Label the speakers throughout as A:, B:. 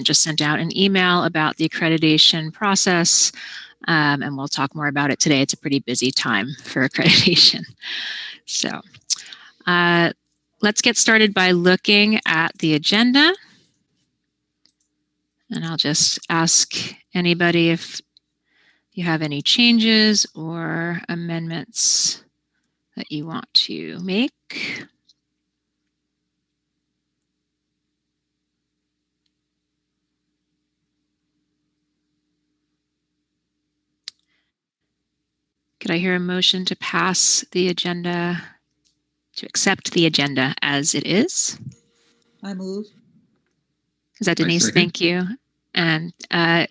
A: just sent out an email about the accreditation process, and we'll talk more about it today. It's a pretty busy time for accreditation. So let's get started by looking at the agenda. And I'll just ask anybody if you have any changes or amendments that you want to make. Could I hear a motion to pass the agenda, to accept the agenda as it is?
B: I move.
A: Is that Denise? Thank you. And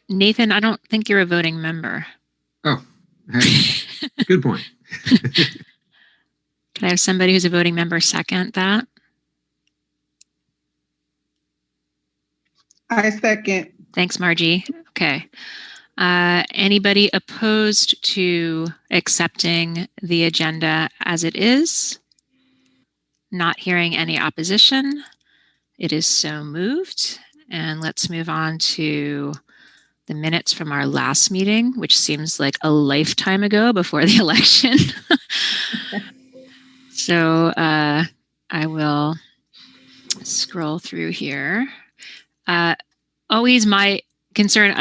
A: Nathan, I don't think you're a voting member.
C: Oh, good point.
A: Could I have somebody who's a voting member second that?
B: I second.
A: Thanks, Margie. Okay. Anybody opposed to accepting the agenda as it is? Not hearing any opposition. It is so moved. And let's move on to the minutes from our last meeting, which seems like a lifetime ago before the election. So I will scroll through here. Always my concern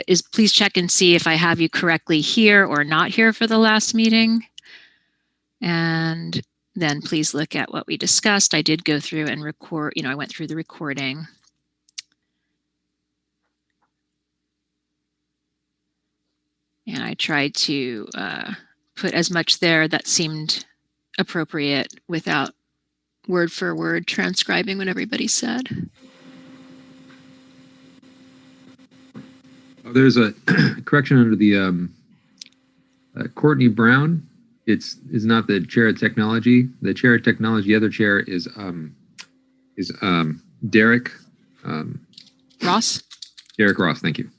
A: is please check and see if I have you correctly here or not here for the last meeting. And then please look at what we discussed. I did go through and record, I went through the recording. And I tried to put as much there that seemed appropriate without word for word transcribing what everybody said.
C: There's a correction under the Courtney Brown. It's not the chair of technology. The chair of technology, the other chair is Derek
A: Ross.
C: Derek Ross, thank you.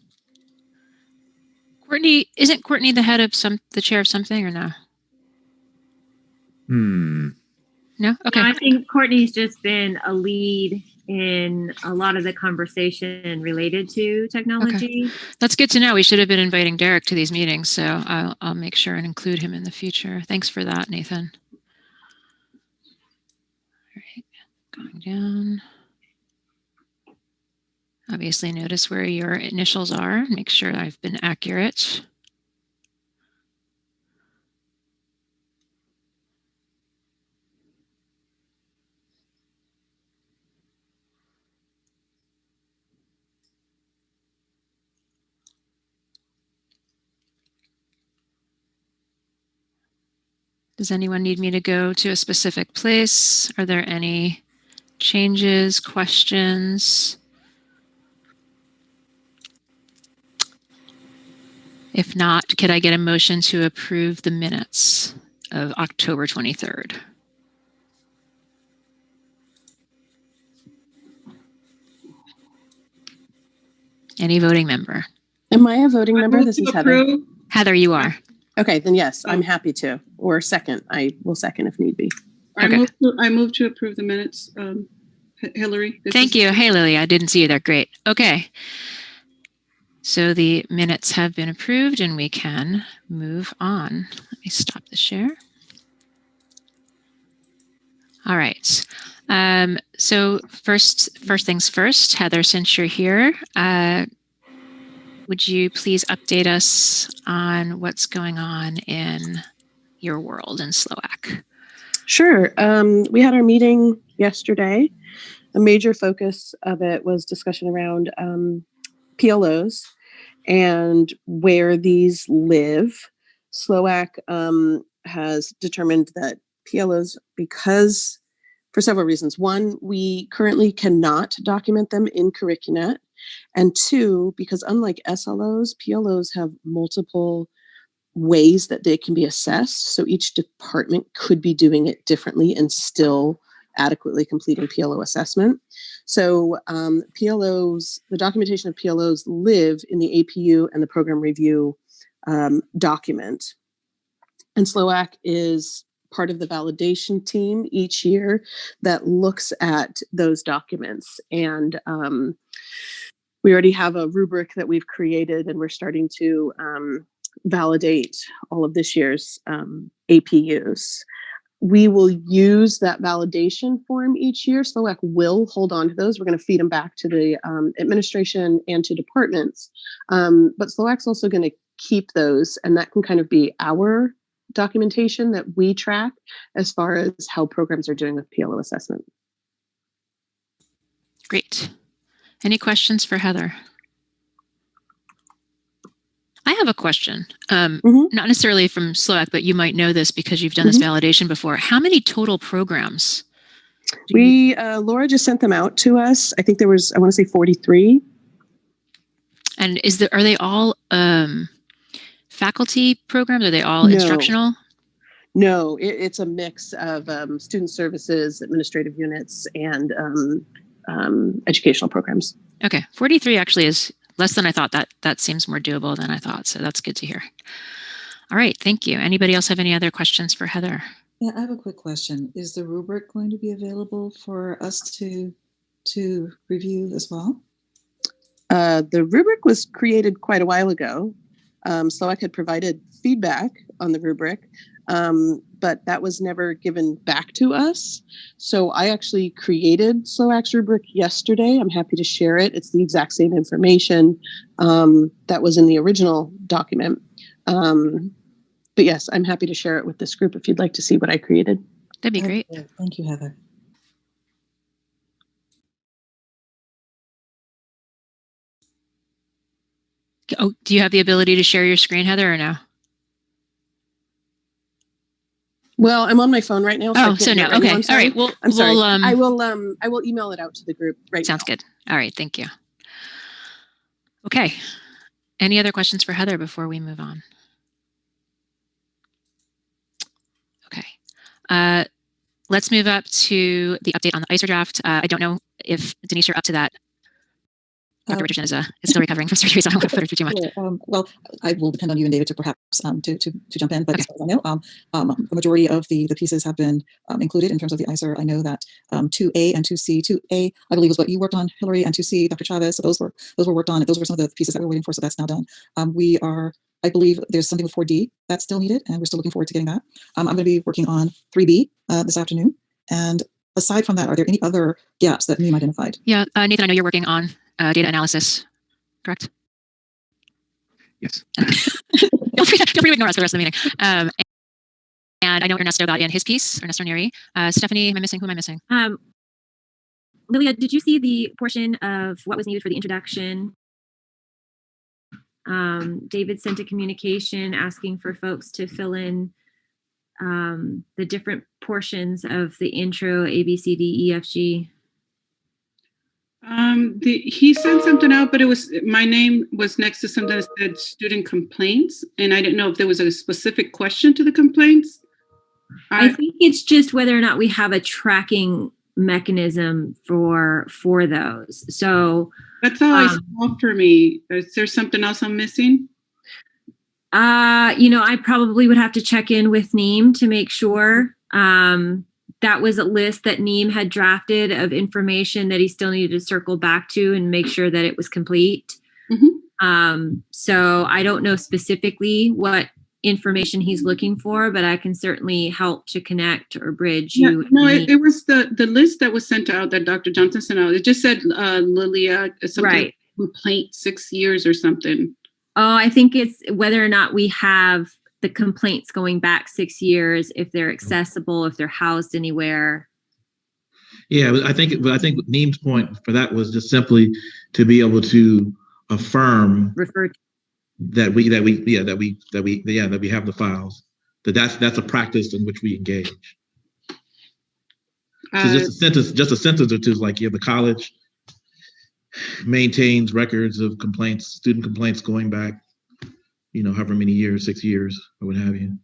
A: Courtney, isn't Courtney the head of the chair of something or no? No? Okay.
D: No, I think Courtney's just been a lead in a lot of the conversation related to technology.
A: Okay. That's good to know. We should have been inviting Derek to these meetings, so I'll make sure and include him in the future. Thanks for that, Nathan. All right, going down. Obviously notice where your initials are. Make sure I've been accurate. Does anyone need me to go to a specific place? Are there any changes, questions? If not, could I get a motion to approve the minutes of October 23rd? Any voting member?
E: Am I a voting member? This is Heather.
A: Heather, you are.
E: Okay, then yes, I'm happy to. Or second. I will second if need be.
A: Okay.
F: I move to approve the minutes. Hillary.
A: Thank you. Hey, Lily. I didn't see you there. Great. Okay. So the minutes have been approved and we can move on. Let me stop the share. All right. So first things first, Heather, since you're here, would you please update us on what's going on in your world in SLOAC?
E: Sure. We had our meeting yesterday. A major focus of it was discussion around PLOs and where these live. SLOAC has determined that PLOs, because for several reasons. One, we currently cannot document them in Curricunet. And two, because unlike SLOs, PLOs have multiple ways that they can be assessed. So each department could be doing it differently and still adequately completing PLO assessment. So PLOs, the documentation of PLOs live in the APU and the program review document. And SLOAC is part of the validation team each year that looks at those documents. And we already have a rubric that we've created, and we're starting to validate all of this year's APUs. We will use that validation form each year. SLOAC will hold on to those. We're going to feed them back to the administration and to departments. But SLOAC's also going to keep those, and that can kind of be our documentation that we track as far as how programs are doing with PLO assessment.
A: Great. Any questions for Heather? I have a question, not necessarily from SLOAC, but you might know this because you've done this validation before. How many total programs?
E: Laura just sent them out to us. I think there was, I want to say 43.
A: And are they all faculty programs? Are they all instructional?
E: No, it's a mix of student services, administrative units, and educational programs.
A: Okay, 43 actually is less than I thought. That seems more doable than I thought, so that's good to hear. All right, thank you. Anybody else have any other questions for Heather?
B: Yeah, I have a quick question. Is the rubric going to be available for us to review as well?
E: The rubric was created quite a while ago. SLOAC had provided feedback on the rubric, but that was never given back to us. So I actually created SLOAC's rubric yesterday. I'm happy to share it. It's the exact same information that was in the original document. But yes, I'm happy to share it with this group if you'd like to see what I created.
A: That'd be great.
B: Thank you, Heather.
A: Oh, do you have the ability to share your screen, Heather, or no?
E: Well, I'm on my phone right now.
A: So no. Okay. All right. Well,
E: I'm sorry. I will email it out to the group right now.
A: Sounds good. All right. Thank you. Okay. Any other questions for Heather before we move on? Okay. Let's move up to the update on the ICER draft. I don't know if Denise, you're up to that. Dr. Richardson is still recovering from surgery, so I don't want to put her through too much.
G: Well, I will depend on you and David to perhaps to jump in, but as far as I know, the majority of the pieces have been included in terms of the ICER. I know that 2A and 2C, 2A, I believe was what you worked on, Hillary, and 2C, Dr. Chavez. So those were worked on, and those were some of the pieces that we're waiting for. So that's now done. I believe there's something with 4D that's still needed, and we're still looking forward to getting that. I'm going to be working on 3B this afternoon. And aside from that, are there any other gaps that NEEM identified?
A: Yeah, Nathan, I know you're working on data analysis, correct?
C: Yes.
A: Feel free to ignore us for the rest of the meeting. And I know Ernesto got in his piece, Ernesto Neri. Stephanie, am I missing? Who am I missing?
D: Lilia, did you see the portion of what was needed for the introduction? David sent a communication asking for folks to fill in the different portions of the intro, A, B, C, D, E, F, G.
F: He sent something out, but my name was next to something that said student complaints, and I didn't know if there was a specific question to the complaints.
D: I think it's just whether or not we have a tracking mechanism for those. So
F: that's all I saw for me. Is there something else I'm missing?
D: I probably would have to check in with NEEM to make sure. That was a list that NEEM had drafted of information that he still needed to circle back to and make sure that it was complete. So I don't know specifically what information he's looking for, but I can certainly help to connect or bridge you.
F: No, it was the list that was sent out that Dr. Johnson sent out. It just said Lilia, something
D: right.
F: Complaint 6 years or something.
D: Oh, I think it's whether or not we have the complaints going back 6 years, if they're accessible, if they're housed anywhere.
H: Yeah, I think NEEM's point for that was just simply to be able to affirm that we have the files. That's a practice in which we engage. So just a sentence or two is like, the college maintains records of complaints, student complaints going back, however many years, 6 years or what have you.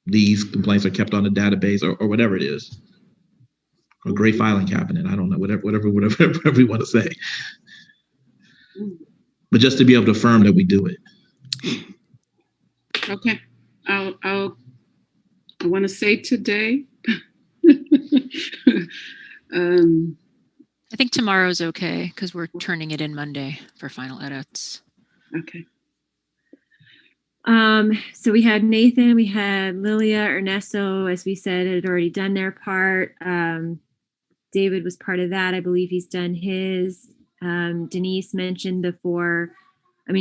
H: These complaints are kept on a database or whatever it is, or great filing cabinet. I don't know, whatever we want to say. But just to be able to affirm that we do it.
F: Okay, I want to say today.
A: I think tomorrow's okay because we're turning it in Monday for final edits.
F: Okay.
D: So we had Nathan, we had Lilia, Ernesto, as we said, had already done their part. David was part of that. I believe he's done his. Denise mentioned the
G: 4B. I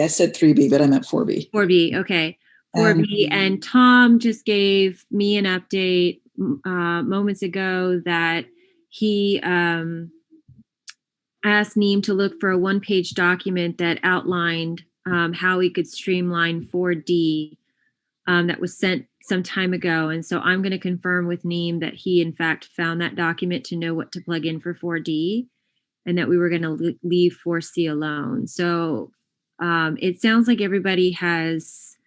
G: said 3B, but I meant 4B.
D: 4B. Okay. 4B. And Tom just gave me an update moments ago that he asked Neem to look for a one-page document that outlined how we could streamline 4D that was sent some time ago. And so I'm going to confirm with Neem that he, in fact, found that document to know what to plug in for 4D and that we were going to leave 4C alone. So it sounds like everybody has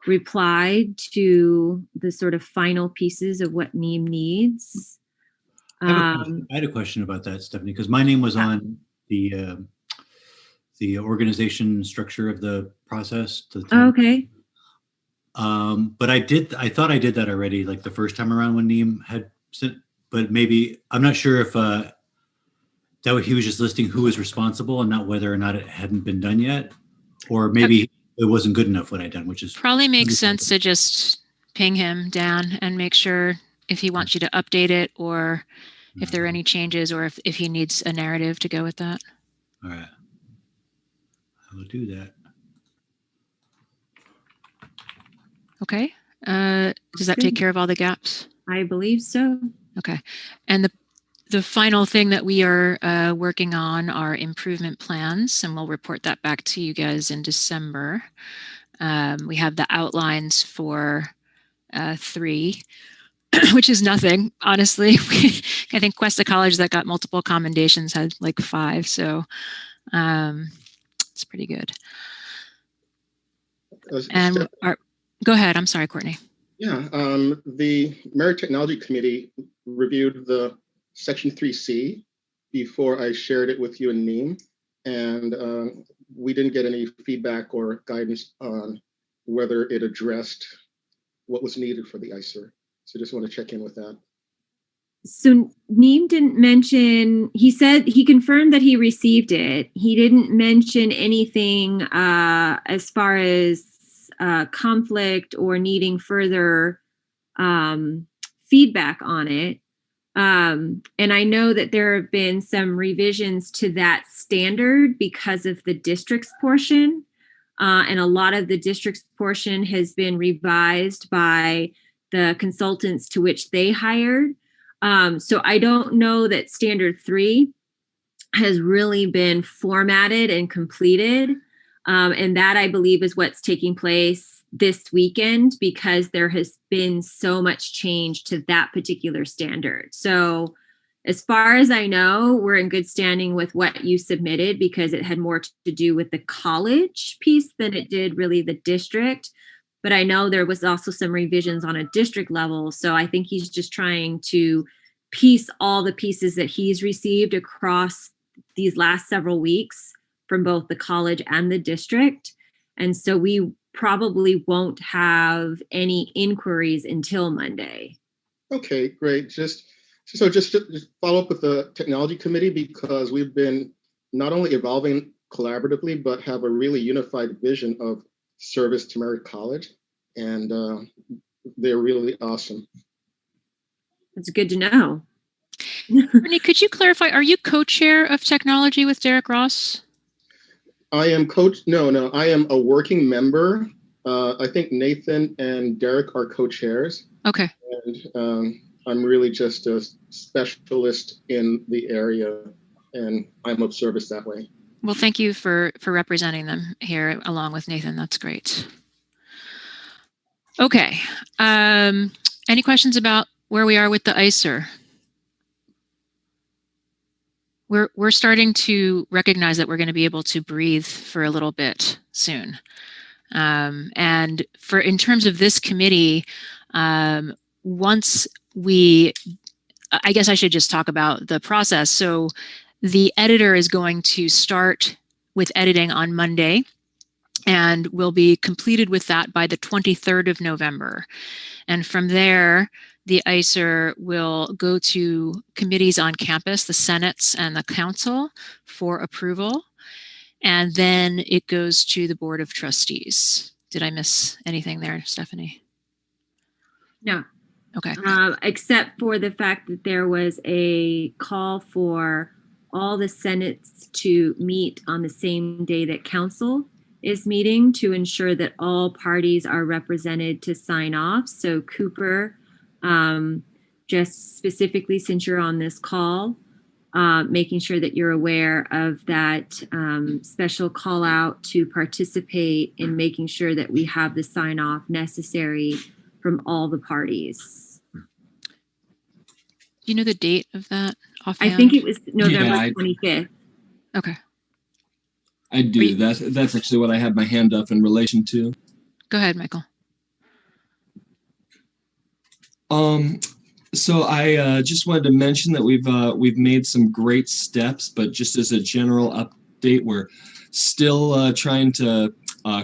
D: replied to the sort of final pieces of what Neem needs.
I: I had a question about that, Stephanie, because my name was on the organization structure of the process.
D: Okay.
I: But I thought I did that already, like the first time around when Neem had sent, but maybe, I'm not sure if he was just listing who was responsible and not whether or not it hadn't been done yet, or maybe it wasn't good enough what I'd done, which is
A: probably makes sense to just ping him down and make sure if he wants you to update it or if there are any changes or if he needs a narrative to go with that.
I: All right. I will do that.
A: Okay. Does that take care of all the gaps?
D: I believe so.
A: Okay. And the final thing that we are working on are improvement plans, and we'll report that back to you guys in December. We have the outlines for 3, which is nothing, honestly. I think Cuesta College that got multiple commendations had like 5, so it's pretty good. And go ahead. I'm sorry, Courtney.
J: Yeah, the Merritt Technology Committee reviewed the Section 3C before I shared it with you and Neem, and we didn't get any feedback or guidance on whether it addressed what was needed for the ICER. So just want to check in with that.
D: So Neem didn't mention, he said he confirmed that he received it. He didn't mention anything as far as conflict or needing further feedback on it. And I know that there have been some revisions to that standard because of the district's portion. And a lot of the district's portion has been revised by the consultants to which they hired. So I don't know that standard 3 has really been formatted and completed. And that, I believe, is what's taking place this weekend because there has been so much change to that particular standard. So as far as I know, we're in good standing with what you submitted because it had more to do with the college piece than it did really the district. But I know there was also some revisions on a district level. So I think he's just trying to piece all the pieces that he's received across these last several weeks from both the college and the district. And so we probably won't have any inquiries until Monday.
J: Okay, great. Just to follow up with the technology committee, because we've been not only evolving collaboratively, but have a really unified vision of service to Merritt College. And they're really awesome.
D: That's good to know.
A: Brittany, could you clarify, are you co-chair of technology with Derek Ross?
J: I am No, I am a working member. I think Nathan and Derek are co-chairs.
A: Okay.
J: And I'm really just a specialist in the area, and I'm of service that way.
A: Well, thank you for representing them here along with Nathan. That's great. Okay. Any questions about where we are with the ICER? We're starting to recognize that we're going to be able to breathe for a little bit soon. And in terms of this committee, once I guess I should just talk about the process. So the editor is going to start with editing on Monday and will be completed with that by the 23rd of November. And from there, the ICER will go to committees on campus, the senates and the council, for approval. And then it goes to the Board of Trustees. Did I miss anything there, Stephanie?
D: No.
A: Okay.
D: Except for the fact that there was a call for all the senates to meet on the same day that council is meeting to ensure that all parties are represented to sign off. So Cooper, just specifically since you're on this call, making sure that you're aware of that special call out to participate in making sure that we have the sign off necessary from all the parties.
A: Do you know the date of that offhand?
D: I think it was November
K: Yeah,
D: 25th.
A: Okay.
K: I do. That's actually what I had my hand up in relation to.
A: Go ahead, Michael.
K: So I just wanted to mention that we've made some great steps, but just as a general update, we're still trying to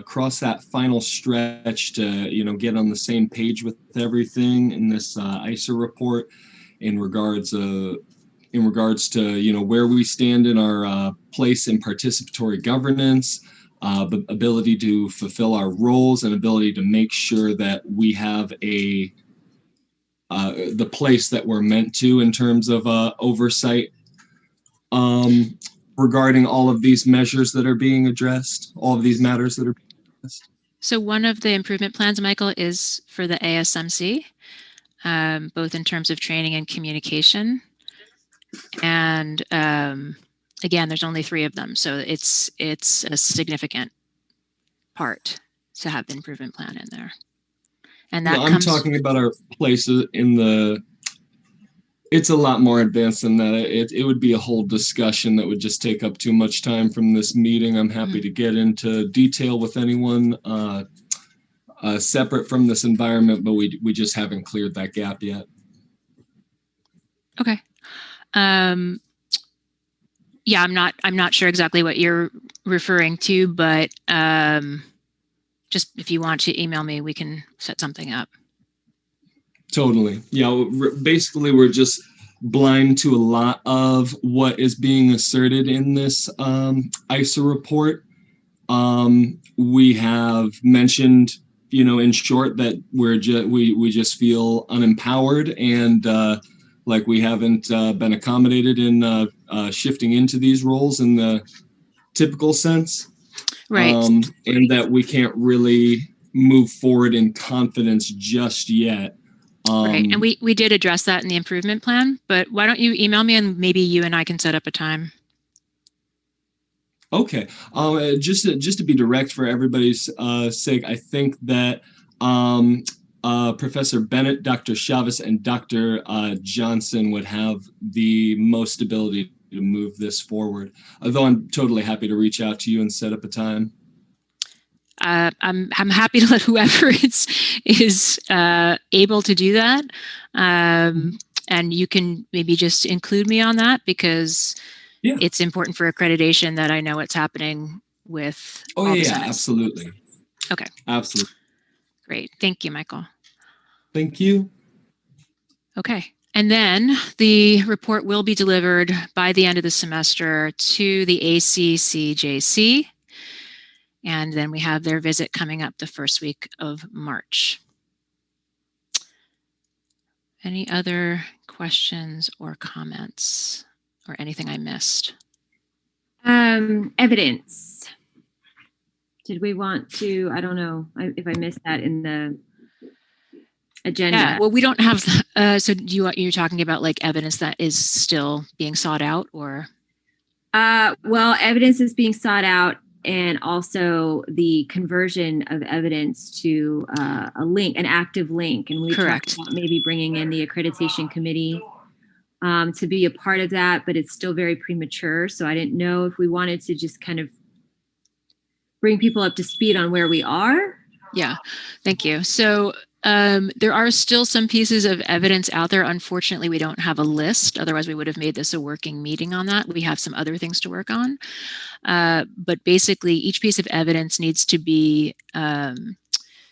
K: cross that final stretch to get on the same page with everything in this ICER report in regards to where we stand in our place in participatory governance, the ability to fulfill our roles, and ability to make sure that we have the place that we're meant to in terms of oversight regarding all of these measures that are being addressed, all of these matters that are being addressed.
A: So one of the improvement plans, Michael, is for the ASMC, both in terms of training and communication. And again, there's only 3 of them, so it's a significant part to have the improvement plan in there. And that
K: I'm talking about our places in the. It's a lot more advanced than that. It would be a whole discussion that would just take up too much time from this meeting. I'm happy to get into detail with anyone separate from this environment, but we just haven't cleared that gap yet.
A: Okay. Yeah, I'm not sure exactly what you're referring to, but just if you want to email me, we can set something up.
K: Totally. Yeah. Basically, we're just blind to a lot of what is being asserted in this ICER report. We have mentioned, in short, that we just feel unempowered and like we haven't been accommodated in shifting into these roles in the typical sense.
A: Right.
K: And that we can't really move forward in confidence just yet.
A: Right. And we did address that in the improvement plan, but why don't you email me and maybe you and I can set up a time.
K: Okay. Just to be direct for everybody's sake, I think that Professor Bennett, Dr. Chavez, and Dr. Johnson would have the most ability to move this forward, although I'm totally happy to reach out to you and set up a time.
A: I'm happy to let whoever is able to do that. And you can maybe just include me on that because it's important for accreditation that I know what's happening with all the senates.
K: Absolutely.
A: Okay.
K: Absolutely.
A: Great. Thank you, Michael.
K: Thank you.
A: Okay. And then the report will be delivered by the end of the semester to the ACCJC. And then we have their visit coming up the first week of March. Any other questions or comments or anything I missed?
D: Evidence. Did we want to, I don't know if I missed that in the agenda.
A: Yeah, well, we don't have, so you're talking about like evidence that is still being sought out or?
D: Well, evidence is being sought out and also the conversion of evidence to an active link. And we talked about maybe bringing in the Accreditation Committee to be a part of that, but it's still very premature. So I didn't know if we wanted to just kind of bring people up to speed on where we are.
A: Yeah, thank you. So there are still some pieces of evidence out there. Unfortunately, we don't have a list. Otherwise, we would have made this a working meeting on that. We have some other things to work on. But basically, each piece of evidence needs to be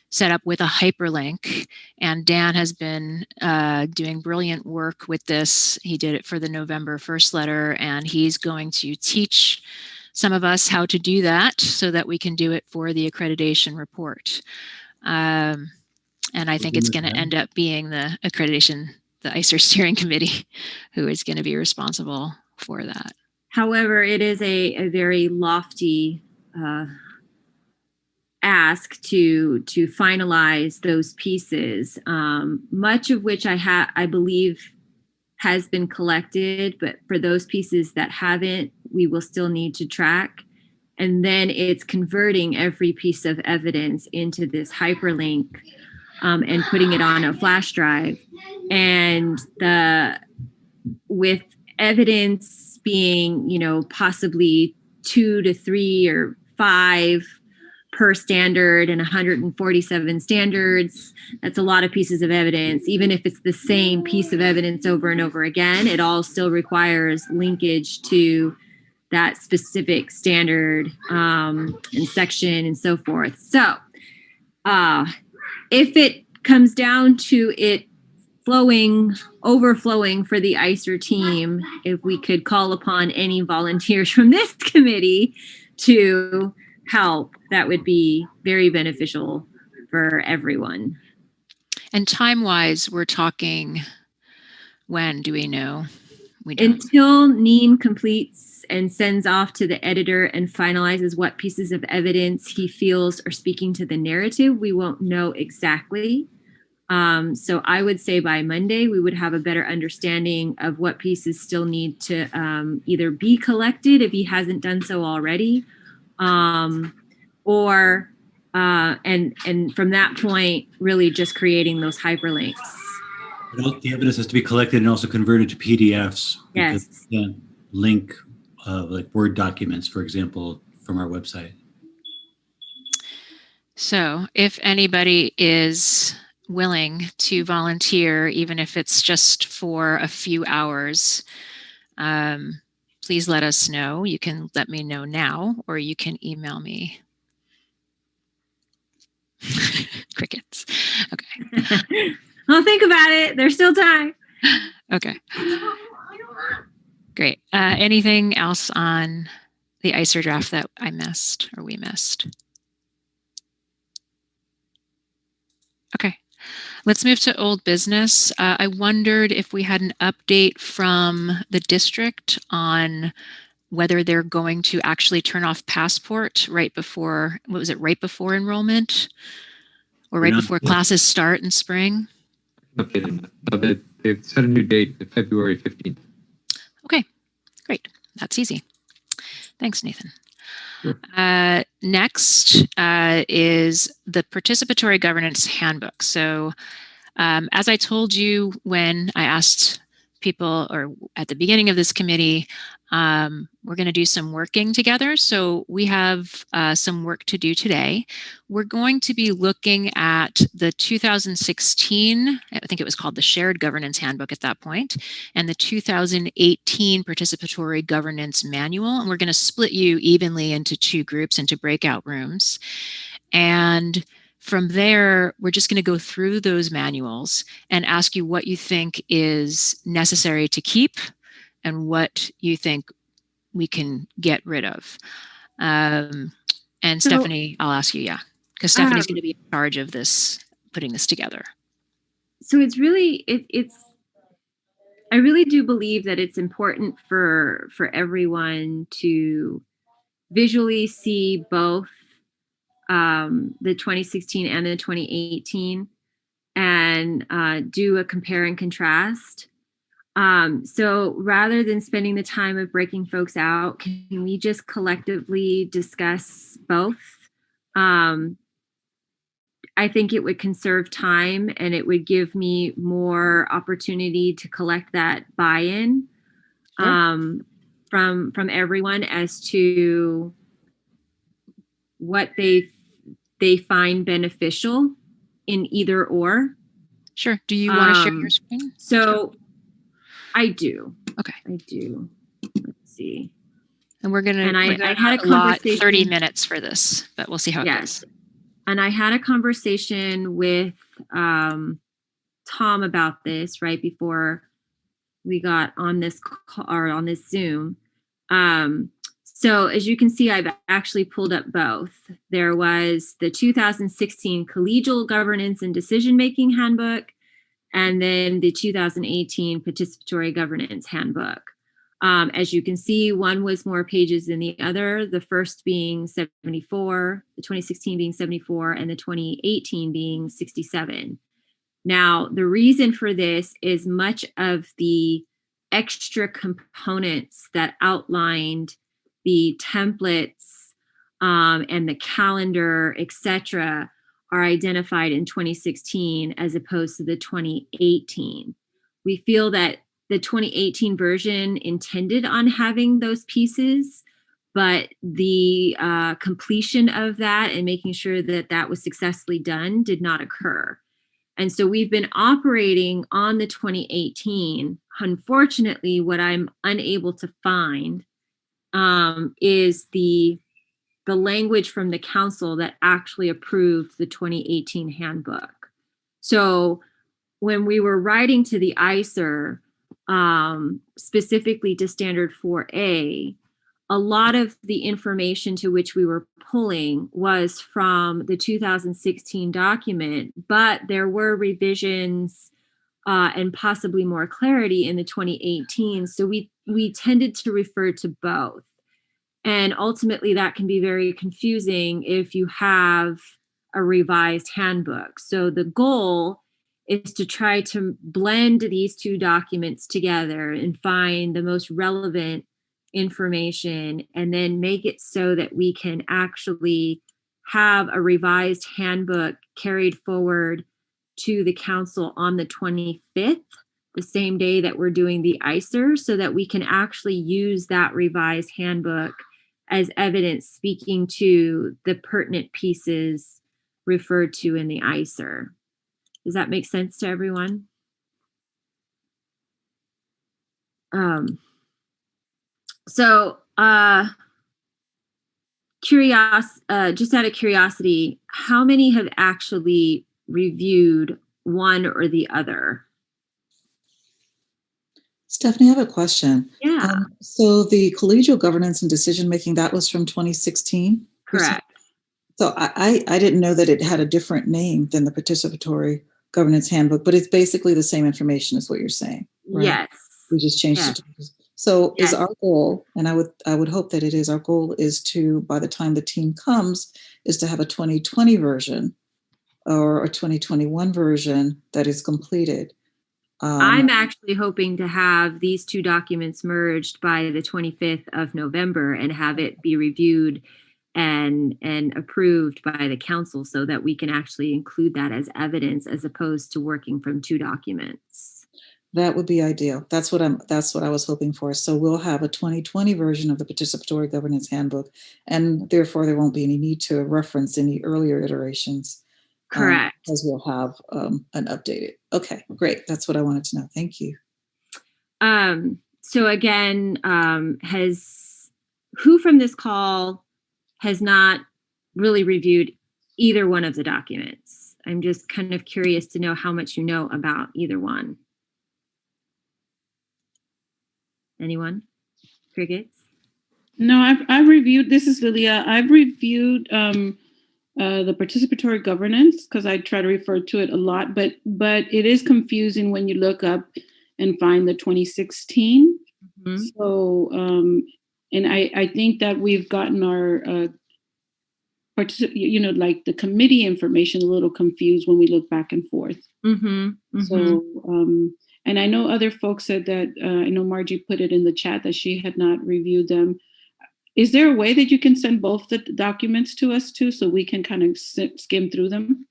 A: set up with a hyperlink. And Dan has been doing brilliant work with this. He did it for the November 1st letter, and he's going to teach some of us how to do that so that we can do it for the accreditation report. And I think it's going to end up being the ICER steering committee who is going to be responsible for that.
D: However, it is a very lofty ask to finalize those pieces, much of which I believe has been collected, but for those pieces that haven't, we will still need to track. And then it's converting every piece of evidence into this hyperlink and putting it on a flash drive. And with evidence being, possibly 2 to 3 or 5 per standard and 147 standards, that's a lot of pieces of evidence. Even if it's the same piece of evidence over and over again, it all still requires linkage to that specific standard and section and so forth. So if it comes down to it overflowing for the ICER team, if we could call upon any volunteers from this committee to help, that would be very beneficial for everyone.
A: And time-wise, we're talking, when do we know? We don't.
D: Until NEAM completes and sends off to the editor and finalizes what pieces of evidence he feels are speaking to the narrative, we won't know exactly. So I would say by Monday, we would have a better understanding of what pieces still need to either be collected if he hasn't done so already, or and from that point, really just creating those hyperlinks.
I: The evidence has to be collected and also converted to PDFs.
D: Yes.
I: Link like Word documents, for example, from our website. So
A: if anybody is willing to volunteer, even if it's just for a few hours, please let us know. You can let me know now, or you can email me. Crickets. Okay.
D: Well, think about it. There's still time.
A: Okay. Great. Anything else on the ICER draft that I missed or we missed? Okay. Let's move to old business. I wondered if we had an update from the district on whether they're going to actually turn off Passport right before, right before enrollment? Or right before classes start in spring?
C: They've set a new date, February 15th.
A: Okay, great. That's easy. Thanks, Nathan.
C: Sure.
A: Next is the Participatory Governance Handbook. So as I told you when I asked people, or at the beginning of this committee, we're going to do some working together. So we have some work to do today. We're going to be looking at the 2016, I think it was called the Shared Governance Handbook at that point, and the 2018 Participatory Governance Manual. And we're going to split you evenly into 2 groups, into breakout rooms. And from there, we're just going to go through those manuals and ask you what you think is necessary to keep and what you think we can get rid of. And so, Stephanie, I'll ask you, because Stephanie's going to be in charge of this, putting this together.
D: So it's really, I really do believe that it's important for everyone to visually see both the 2016 and the 2018 and do a compare and contrast. So rather than spending the time of breaking folks out, can we just collectively discuss both? I think it would conserve time and it would give me more opportunity to collect that buy-in from everyone as to what they find beneficial in either or.
A: Sure. Do you want to share your screen?
D: So I do.
A: Okay.
D: I do. Let's see.
A: And we're going to
D: I had a conversation.
A: 30 minutes for this, but we'll see how it goes.
D: and I had a conversation with Tom about this right before we got on this call, or on this Zoom. So as you can see, I've actually pulled up both. There was the 2016 Collegial Governance and Decision-Making Handbook, and then the 2018 Participatory Governance Handbook. As you can see, one was more pages than the other, the first being 74, the 2016 being 74, and the 2018 being 67. Now, the reason for this is much of the extra components that outlined the templates and the calendar, etc., are identified in 2016 as opposed to the 2018. We feel that the 2018 version intended on having those pieces, but the completion of that and making sure that that was successfully done did not occur. And so we've been operating on the 2018. Unfortunately, what I'm unable to find is the language from the council that actually approved the 2018 handbook. So when we were writing to the ICER, specifically to Standard 4A, a lot of the information to which we were pulling was from the 2016 document, but there were revisions and possibly more clarity in the 2018. So we tended to refer to both. And ultimately, that can be very confusing if you have a revised handbook. So the goal is to try to blend these two documents together and find the most relevant information, and then make it so that we can actually have a revised handbook carried forward to the council on the 25th, the same day that we're doing the ICER, so that we can actually use that revised handbook as evidence speaking to the pertinent pieces referred to in the ICER. Does that make sense to everyone? So, just out of curiosity, how many have actually reviewed one or the other?
G: Stephanie, I have a question.
D: Yeah.
G: So the collegial governance and decision making, that was from 2016?
D: Correct.
G: So I didn't know that it had a different name than the Participatory Governance Handbook, but it's basically the same information is what you're saying, right?
D: Yes.
G: We just changed
D: Yes.
G: it. So
D: Yes.
G: is our goal, and I would hope that it is, our goal is to, by the time the team comes, is to have a 2020 version or a 2021 version that is completed.
D: I'm actually hoping to have these two documents merged by the 25th of November and have it be reviewed and approved by the council so that we can actually include that as evidence as opposed to working from two documents.
G: That would be ideal. That's what I was hoping for. So we'll have a 2020 version of the Participatory Governance Handbook, and therefore there won't be any need to reference any earlier iterations.
D: Correct.
G: Because we'll have an updated. Okay, great. That's what I wanted to know. Thank you.
D: So again, who from this call has not really reviewed either one of the documents? I'm just kind of curious to know how much you know about either one. Anyone? Crickets?
F: No, I've reviewed, this is Lilia. I've reviewed the participatory governance because I try to refer to it a lot, but it is confusing when you look up and find the 2016. Mm-hmm. So, and I think that we've gotten our, like the committee information a little confused when we look back and forth. Mm-hmm. Mm-hmm. So, and I know other folks said that, I know Margie put it in the chat that she had not reviewed them. Is there a way that you can send both the documents to us too, so we can kind of skim through them?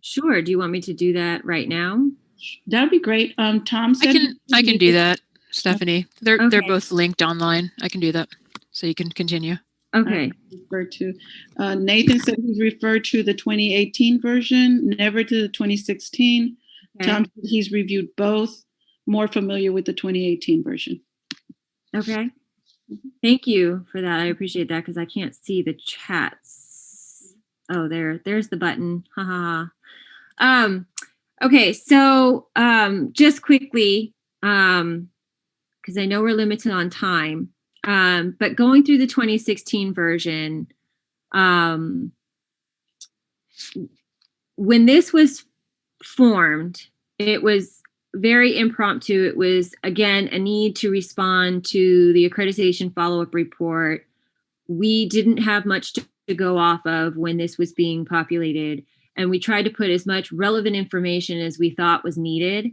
D: Sure. Do you want me to do that right now?
F: That'd be great. Tom said
A: I can do that, Stephanie. They're both linked online. I can do that, so you can continue.
D: Okay.
F: Refer to Nathan said he's referred to the 2018 version, never to the 2016. Okay. Tom said he's reviewed both, more familiar with the 2018 version.
D: Okay. Thank you for that. I appreciate that because I can't see the chats. Oh, there's the button. Ha ha ha. Okay, so just quickly, because I know we're limited on time, but going through the 2016 version, when this was formed, it was very impromptu. It was, again, a need to respond to the accreditation follow-up report. We didn't have much to go off of when this was being populated, and we tried to put as much relevant information as we thought was needed.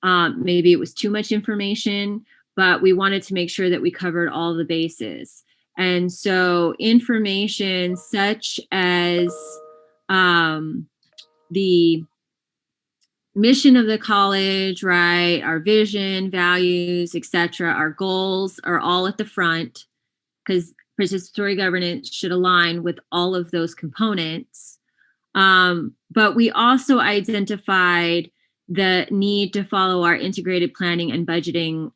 D: Maybe it was too much information, but we wanted to make sure that we covered all the bases. And so information such as the mission of the college, right? Our vision, values, etc., our goals are all at the front, because participatory governance should align with all of those components. But we also identified the need to follow our integrated planning and budgeting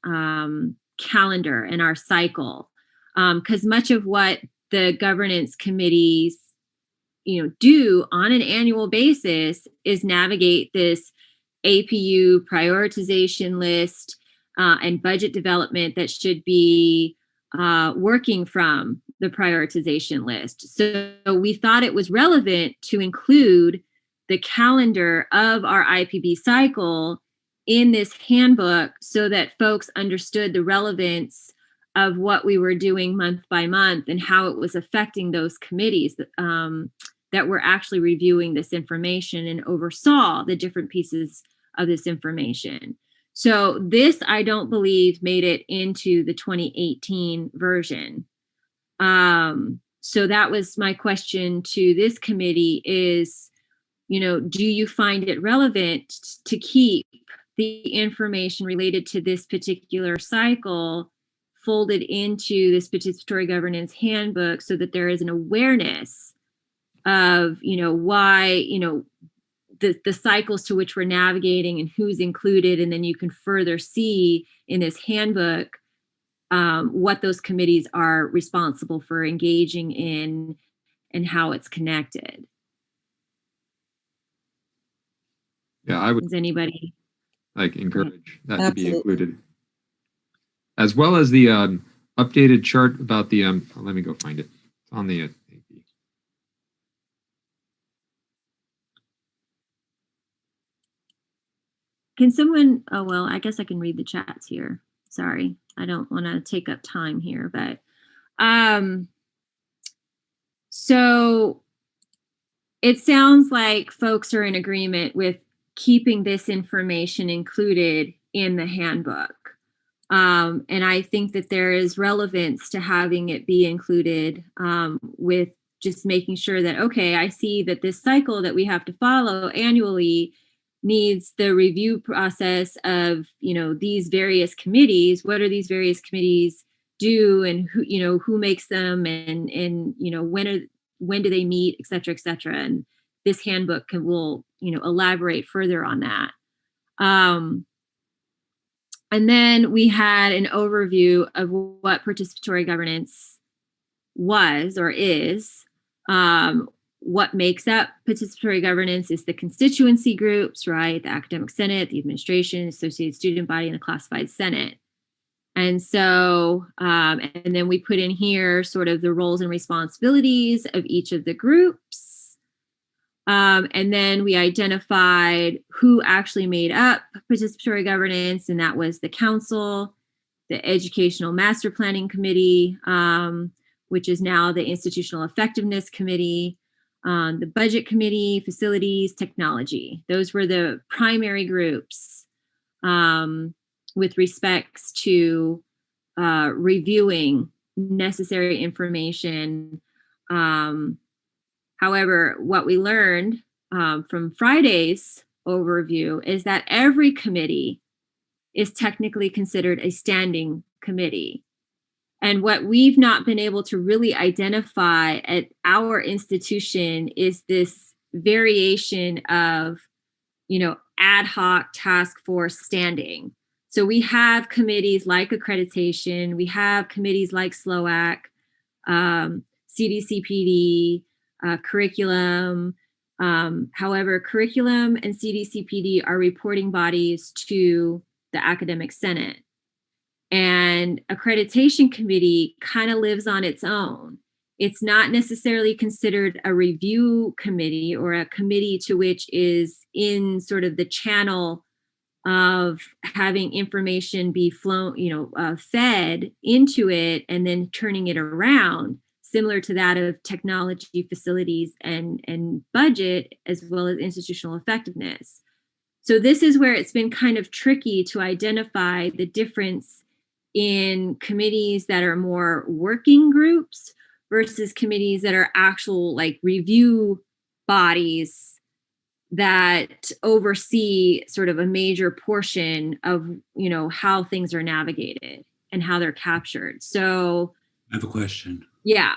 D: calendar and our cycle, because much of what the governance committees do on an annual basis is navigate this APU prioritization list and budget development that should be working from the prioritization list. So we thought it was relevant to include the calendar of our IPB cycle in this handbook so that folks understood the relevance of what we were doing month by month and how it was affecting those committees that were actually reviewing this information and oversaw the different pieces of this information. So this, I don't believe, made it into the 2018 version. So that was my question to this committee is, do you find it relevant to keep the information related to this particular cycle folded into this participatory governance handbook so that there is an awareness of, why, the cycles to which we're navigating and who's included, and then you can further see in this handbook what those committees are responsible for engaging in and how it's connected.
C: Yeah, I would.
D: Does anybody
C: encourage that
G: Absolutely.
C: to be included, as well as the updated chart about the let me go find it. It's on the AP.
D: Can someone, oh, well, I guess I can read the chats here. Sorry, I don't want to take up time here, but so it sounds like folks are in agreement with keeping this information included in the handbook. And I think that there is relevance to having it be included with just making sure that, okay, I see that this cycle that we have to follow annually needs the review process of, these various committees. What are these various committees do, and who makes them, and when do they meet, et cetera, and this handbook will elaborate further on that. And then we had an overview of what participatory governance was or is. What makes up participatory governance is the constituency groups, right? The academic senate, the administration, associated student body, and the classified senate. And so, and then we put in here sort of the roles and responsibilities of each of the groups. And then we identified who actually made up participatory governance, and that was the council, the Educational Master Planning Committee, which is now the Institutional Effectiveness Committee, the Budget Committee, Facilities, Technology. Those were the primary groups with respects to reviewing necessary information. However, what we learned from Friday's overview is that every committee is technically considered a standing committee. And what we've not been able to really identify at our institution is this variation of, ad hoc task force standing. So we have committees like accreditation, we have committees like SLOAC, CDCPD, curriculum. However, curriculum and CDCPD are reporting bodies to the Academic Senate. And Accreditation Committee kind of lives on its own. It's not necessarily considered a review committee or a committee to which is in sort of the channel of having information be flown, fed into it and then turning it around, similar to that of technology, facilities, and budget, as well as institutional effectiveness. So this is where it's been kind of tricky to identify the difference in committees that are more working groups versus committees that are actual like review bodies that oversee sort of a major portion of, how things are navigated and how they're captured. So
I: I have a question.
D: Yeah.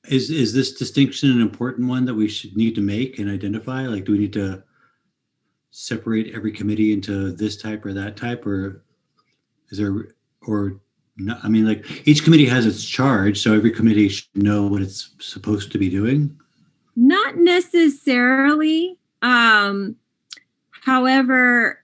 I: Is this distinction an important one that we should need to make and identify? Like, do we need to separate every committee into this type or that type, or is there, or not? I mean, like each committee has its charge, so every committee should know what it's supposed to be doing.
D: Not necessarily. However,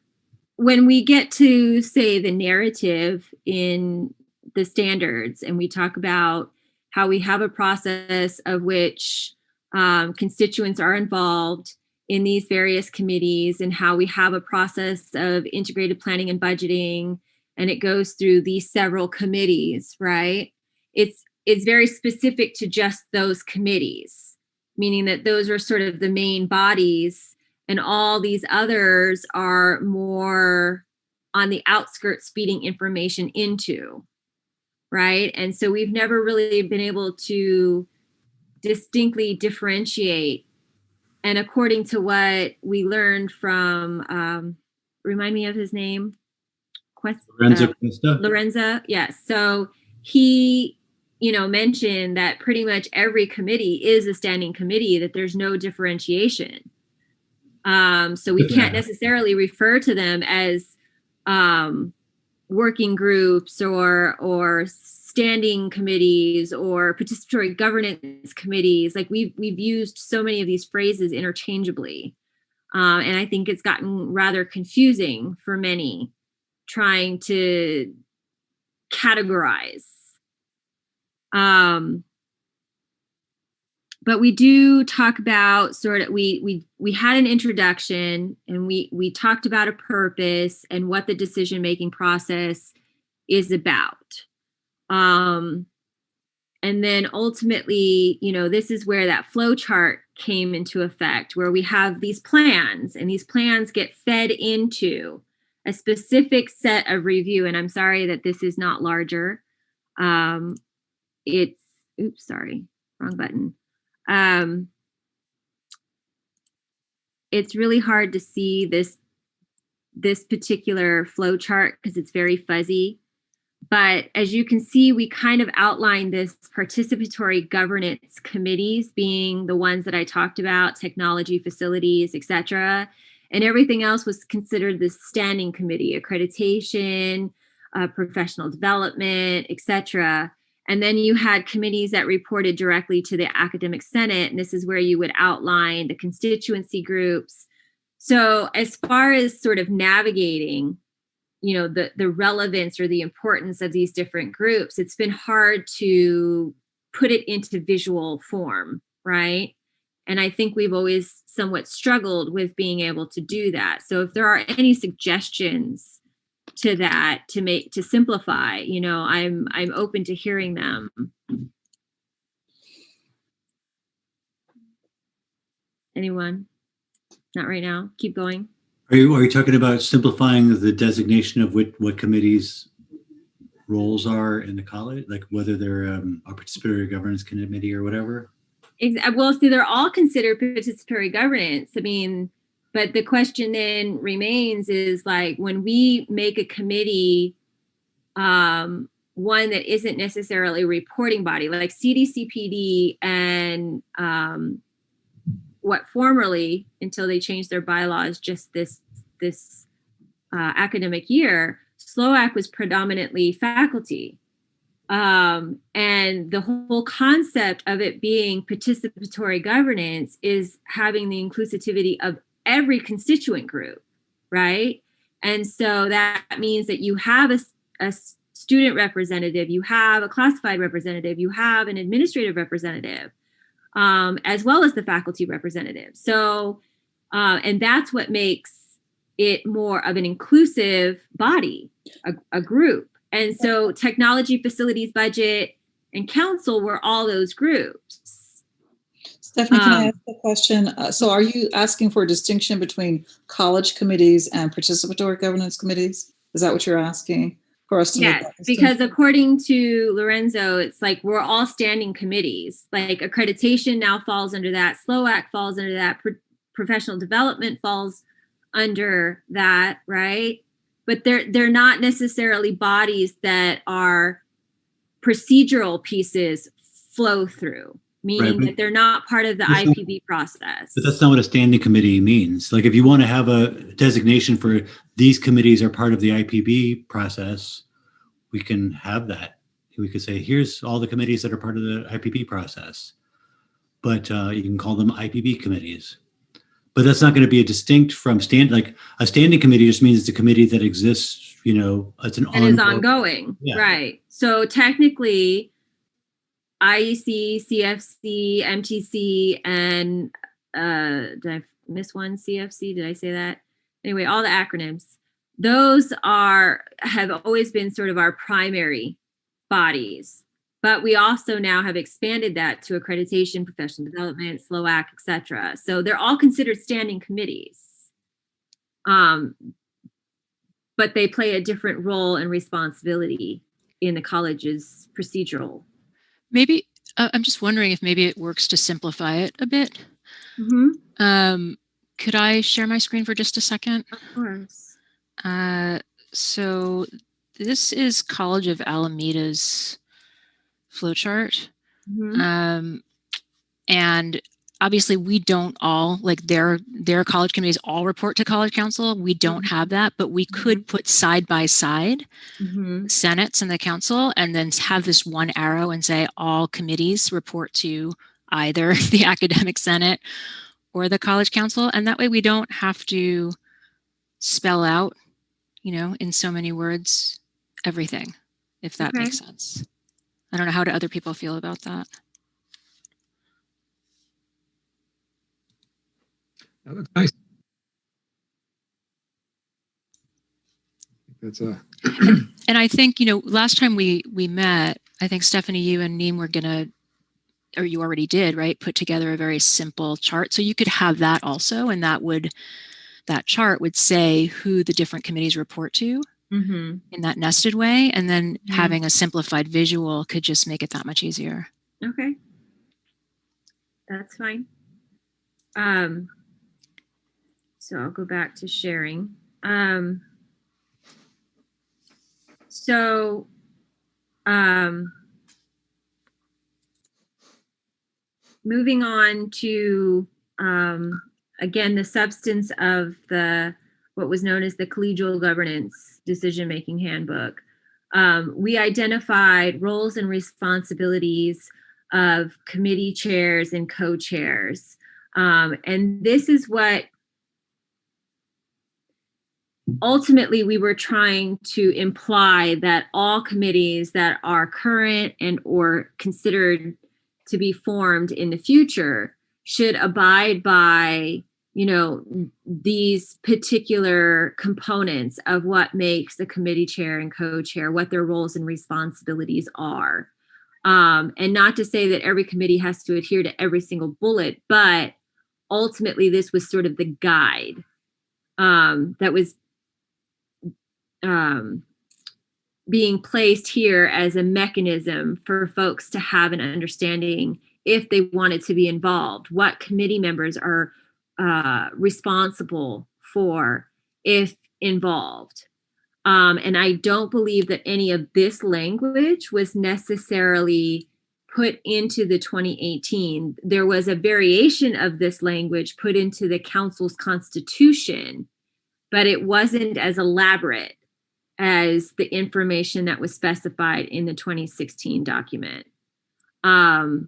D: when we get to, say, the narrative in the standards, and we talk about how we have a process of which constituents are involved in these various committees, and how we have a process of integrated planning and budgeting, and it goes through these several committees, right? It's very specific to just those committees, meaning that those are sort of the main bodies, and all these others are more on the outskirts feeding information into, right? And so we've never really been able to distinctly differentiate. And according to what we learned from, remind me of his name? Lorenzo, yes. So he, mentioned that pretty much every committee is a standing committee, that there's no differentiation. So we can't necessarily refer to them as working groups or standing committees or participatory governance committees. Like we've used so many of these phrases interchangeably. And I think it's gotten rather confusing for many trying to categorize. But we do talk about sort of, we had an introduction, and we talked about a purpose and what the decision-making process is about. And then ultimately, this is where that flow chart came into effect, where we have these plans, and these plans get fed into a specific set of review. And I'm sorry that this is not larger. It's, oops, sorry, wrong button. It's really hard to see this particular flow chart because it's very fuzzy. But as you can see, we kind of outlined this participatory governance committees being the ones that I talked about, technology, facilities, etc. And everything else was considered this standing committee, accreditation, professional development, etc. And then you had committees that reported directly to the Academic Senate, and this is where you would outline the constituency groups. So as far as sort of navigating, the relevance or the importance of these different groups, it's been hard to put it into visual form, right? And I think we've always somewhat struggled with being able to do that. So if there are any suggestions to that to simplify, I'm open to hearing them. Anyone? Not right now. Keep going.
I: Are you talking about simplifying the designation of what committees' roles are in the college, like whether they're a participatory governance committee or whatever?
D: Well, see, they're all considered participatory governance. I mean, but the question then remains is like when we make a committee, one that isn't necessarily a reporting body, like CDCPD and what formerly, until they changed their bylaws just this academic year, SLOAC was predominantly faculty. And the whole concept of it being participatory governance is having the inclusivity of every constituent group, right? And so that means that you have a student representative, you have a classified representative, you have an administrative representative, as well as the faculty representative. So, and that's what makes it more of an inclusive body, a group. And so technology, facilities, budget, and council were all those groups.
G: Stephanie, can I ask a question? So are you asking for a distinction between college committees and participatory governance committees? Is that what you're asking for us to look
D: Yes,
G: at?
D: because according to Lorenzo, it's like we're all standing committees. Like accreditation now falls under that. SLOAC falls under that. Professional development falls under that, right? But they're not necessarily bodies that are procedural pieces flow through, meaning that they're not part of the IPB process.
I: But that's not what a standing committee means. Like if you want to have a designation for these committees are part of the IPB process, we can have that. We could say, here's all the committees that are part of the IPB process. But you can call them IPB committees. But that's not going to be a distinct from like a standing committee just means it's a committee that exists, you know, it's an
D: ongoing.
I: Yeah.
D: Right. So technically IEC, CFC, MTC, and did I miss one? CFC, did I say that? Anyway, all the acronyms. Those have always been sort of our primary bodies. But we also now have expanded that to accreditation, professional development, SLOAC, et cetera. So they're all considered standing committees. But they play a different role and responsibility in the college's procedural.
A: Maybe, I'm just wondering if maybe it works to simplify it a bit.
D: Mm-hmm.
A: Could I share my screen for just a second?
D: Of course.
A: So this is College of Alameda's flowchart.
D: Mm-hmm.
A: And obviously we don't all, like their college committees all report to college council. We don't have that, but we could put side by side the senates and the council and then have this one arrow and say all committees report to either the academic senate or the college council. And that way we don't have to spell out, you know, in so many words, everything, if that makes sense. I don't know, how do other people feel about that?
C: That looks nice. That's
A: and I think, you know, last time we met, I think Stephanie, you and Neem were gonna, or you already did, right? Put together a very simple chart. So you could have that also, and that chart would say who the different committees report to in that nested way. And then having a simplified visual could just make it that much easier.
D: Okay. That's fine. So I'll go back to sharing. Moving on to, again, the substance of what was known as the Collegial Governance Decision-Making Handbook. We identified roles and responsibilities of committee chairs and co-chairs. And this is what ultimately we were trying to imply, that all committees that are current and or considered to be formed in the future should abide by, you know, these particular components of what makes the committee chair and co-chair, what their roles and responsibilities are. And not to say that every committee has to adhere to every single bullet, but ultimately this was sort of the guide that was being placed here as a mechanism for folks to have an understanding, if they wanted to be involved, what committee members are responsible for if involved. And I don't believe that any of this language was necessarily put into the 2018. There was a variation of this language put into the council's constitution, but it wasn't as elaborate as the information that was specified in the 2016 document. And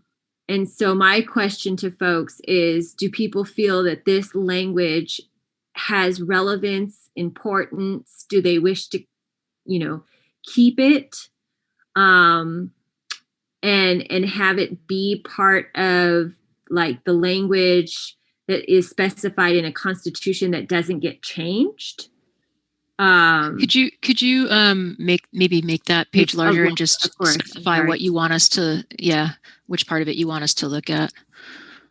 D: so my question to folks is, do people feel that this language has relevance, importance? Do they wish to, keep it and have it be part of like the language that is specified in a constitution that doesn't get changed?
A: Could you make that page larger and just specify what you want us to, which part of it you want us to look at?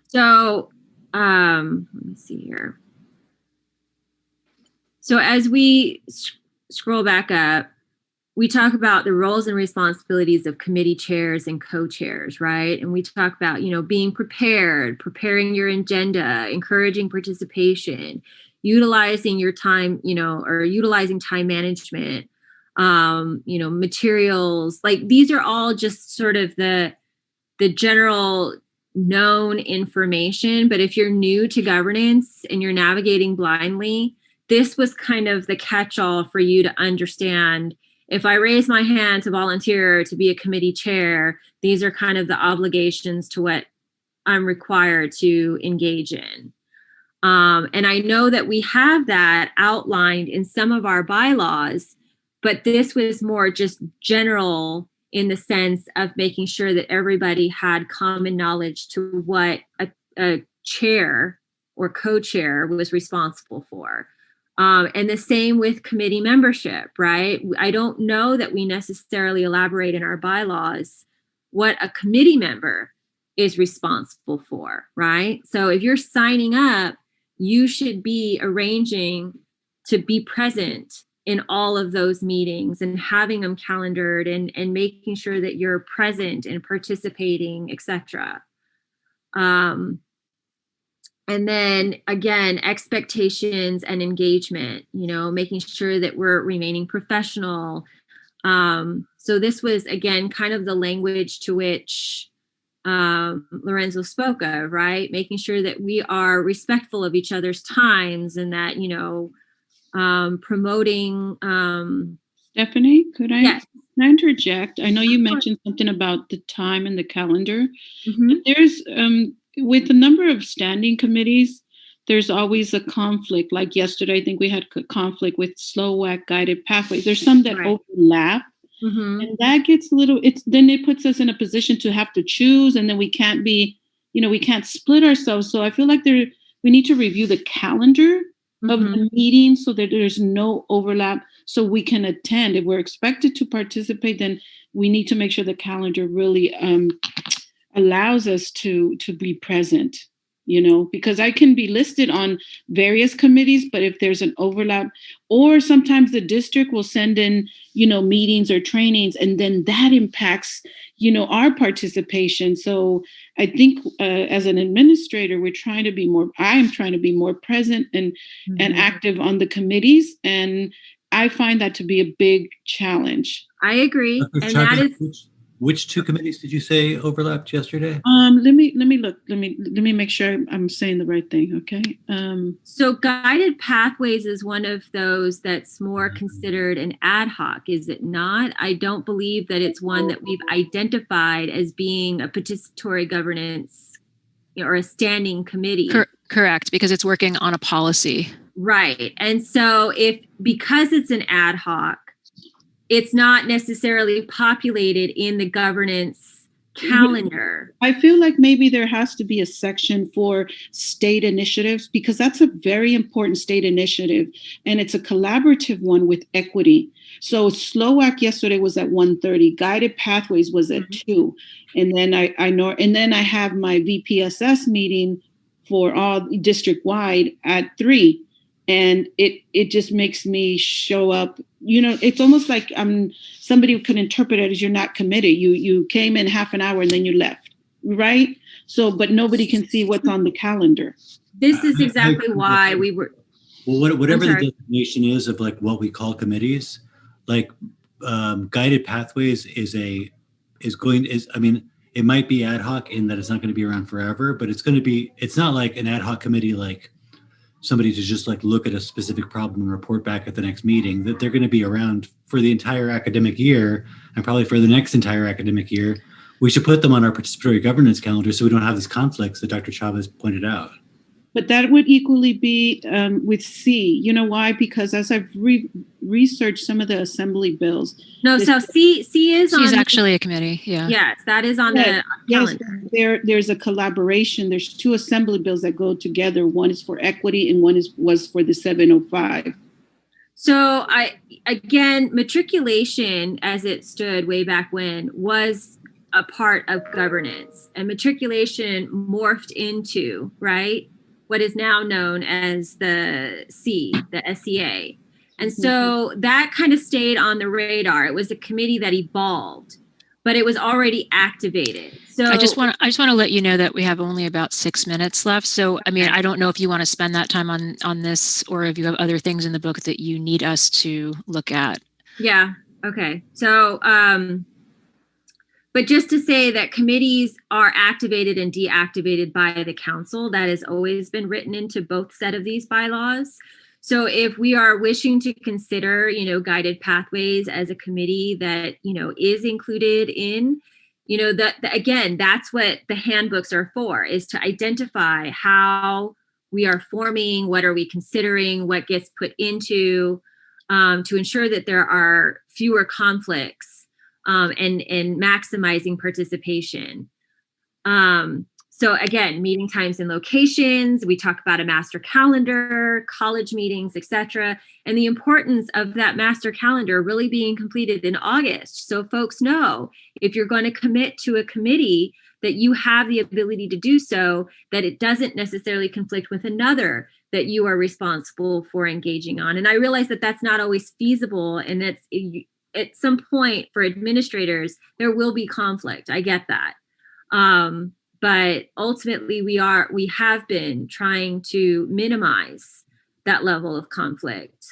D: So, let me see here. So as we scroll back up, we talk about the roles and responsibilities of committee chairs and co-chairs, right? And we talk about, being prepared, preparing your agenda, encouraging participation, utilizing your time, or utilizing time management, materials. Like these are all just sort of the general known information. But if you're new to governance and you're navigating blindly, this was kind of the catch-all for you to understand. If I raise my hand to volunteer to be a committee chair, these are kind of the obligations to what I'm required to engage in. And I know that we have that outlined in some of our bylaws, but this was more just general in the sense of making sure that everybody had common knowledge to what a chair or co-chair was responsible for. And the same with committee membership, right? I don't know that we necessarily elaborate in our bylaws what a committee member is responsible for, right? So if you're signing up, you should be arranging to be present in all of those meetings and having them calendared and making sure that you're present and participating, etc. And then again, expectations and engagement, making sure that we're remaining professional. So this was, again, kind of the language to which Lorenzo spoke of, right? Making sure that we are respectful of each other's times and that, promoting.
F: Stephanie, could I,
D: yes.
F: Can I interject? I know you mentioned something about the time and the calendar. But there's, with a number of standing committees, there's always a conflict. Like yesterday, I think we had a conflict with SLOWAC guided pathways. There's some that overlap. And that gets a little, then it puts us in a position to have to choose, and then we can't be, we can't split ourselves. So I feel like we need to review the calendar of the meeting so that there's no overlap so we can attend. If we're expected to participate, then we need to make sure the calendar really allows us to be present, because I can be listed on various committees, but if there's an overlap, or sometimes the district will send in, meetings or trainings, and then that impacts, our participation. So I think as an administrator, I'm trying to be more present and active on the committees. And I find that to be a big challenge.
D: I agree. And that is...
I: Which two committees did you say overlapped yesterday?
F: Let me look. Let me make sure I'm saying the right thing. Okay.
D: So guided pathways is one of those that's more considered an ad hoc, is it not? I don't believe that it's one that we've identified as being a participatory governance or a standing committee.
A: Correct, because it's working on a policy.
D: Right. And so because it's an ad hoc, it's not necessarily populated in the governance calendar.
F: I feel like maybe there has to be a section for state initiatives, because that's a very important state initiative, and it's a collaborative one with equity. So SLOWAC yesterday was at 1:30, Guided Pathways was at 2, and then I have my VPSS meeting for all district-wide at 3. And it just makes me show up, it's almost like somebody could interpret it as you're not committed. You came in half an hour and then you left, right? So, but nobody can see what's on the calendar.
D: This is exactly why we were.
I: Well, whatever the designation is of like what we call committees, like guided pathways it might be ad hoc in that it's not going to be around forever, but it's not like an ad hoc committee like somebody to just like look at a specific problem and report back at the next meeting, that they're going to be around for the entire academic year and probably for the next entire academic year. We should put them on our participatory governance calendar so we don't have these conflicts that Dr. Chavez pointed out.
F: But that would equally be with C. You know why? Because as I've researched some of the assembly bills.
D: No, so C is
A: She's
D: on.
A: actually a committee. Yeah.
D: Yes, that is on the calendar.
F: There's a collaboration. There's two assembly bills that go together. One is for equity and one was for the 705.
D: So matriculation as it stood way back when was a part of governance, and matriculation morphed into, right, what is now known as the C, the SEA. And so that kind of stayed on the radar. It was a committee that evolved, but it was already activated. So
A: I just want to let you know that we have only about 6 minutes left. So, I mean, I don't know if you want to spend that time on this, or if you have other things in the book that you need us to look at.
D: Yeah. Okay. So, but just to say that committees are activated and deactivated by the council. That has always been written into both set of these bylaws. So if we are wishing to consider, guided pathways as a committee that, is included in, again, that's what the handbooks are for, is to identify how we are forming, what are we considering, what gets put into, to ensure that there are fewer conflicts. And maximizing participation. So again, meeting times and locations, we talk about a master calendar, college meetings, etc. And the importance of that master calendar really being completed in August. So folks know if you're going to commit to a committee that you have the ability to do so, that it doesn't necessarily conflict with another that you are responsible for engaging on. And I realize that that's not always feasible, and that's at some point for administrators, there will be conflict. I get that. But ultimately we have been trying to minimize that level of conflict.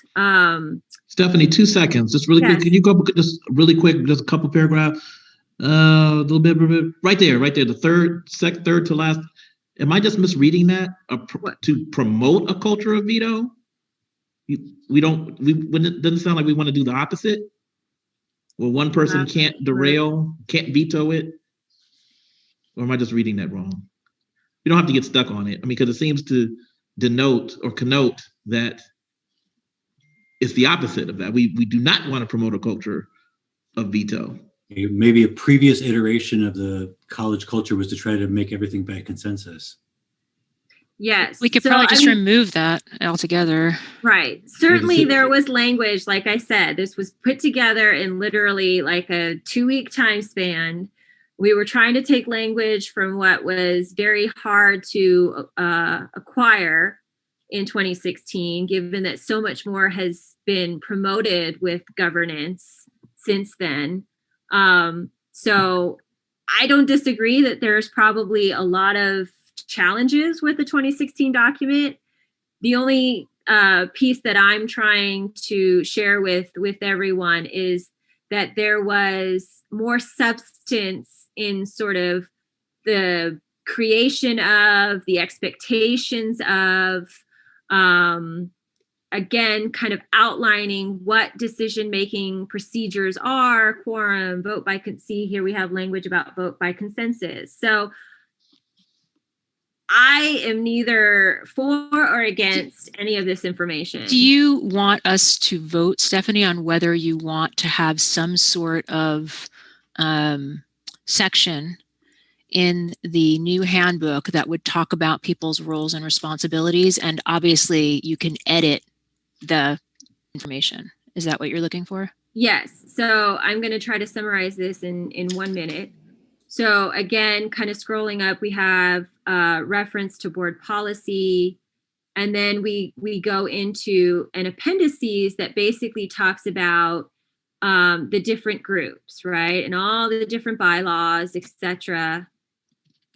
H: Stephanie, 2 seconds, just really quick. Can you go just really quick, just a couple paragraphs? A little bit, right there, the third to last. Am I just misreading that? To promote a culture of veto? It doesn't sound like we want to do the opposite. Well, one person can't veto it? Or am I just reading that wrong? You don't have to get stuck on it. I mean, because it seems to denote or connote that it's the opposite of that. We do not want to promote a culture of veto.
I: Maybe a previous iteration of the college culture was to try to make everything by consensus.
D: Yes.
A: We could probably just remove that altogether.
D: Right. Certainly there was language, like I said, this was put together in literally like a 2-week time span. We were trying to take language from what was very hard to acquire in 2016, given that so much more has been promoted with governance since then. So I don't disagree that there's probably a lot of challenges with the 2016 document. The only piece that I'm trying to share with everyone is that there was more substance in sort of the creation of, the expectations of, again, kind of outlining what decision-making procedures are, quorum, vote by, see here we have language about vote by consensus. So I am neither for or against any of this information.
A: Do you want us to vote, Stephanie, on whether you want to have some sort of section in the new handbook that would talk about people's roles and responsibilities? And obviously you can edit the information. Is that what you're looking for?
D: Yes. So I'm going to try to summarize this in 1 minute. So again, kind of scrolling up, we have reference to board policy, and then we go into an appendices that basically talks about the different groups, right, and all the different bylaws, etc.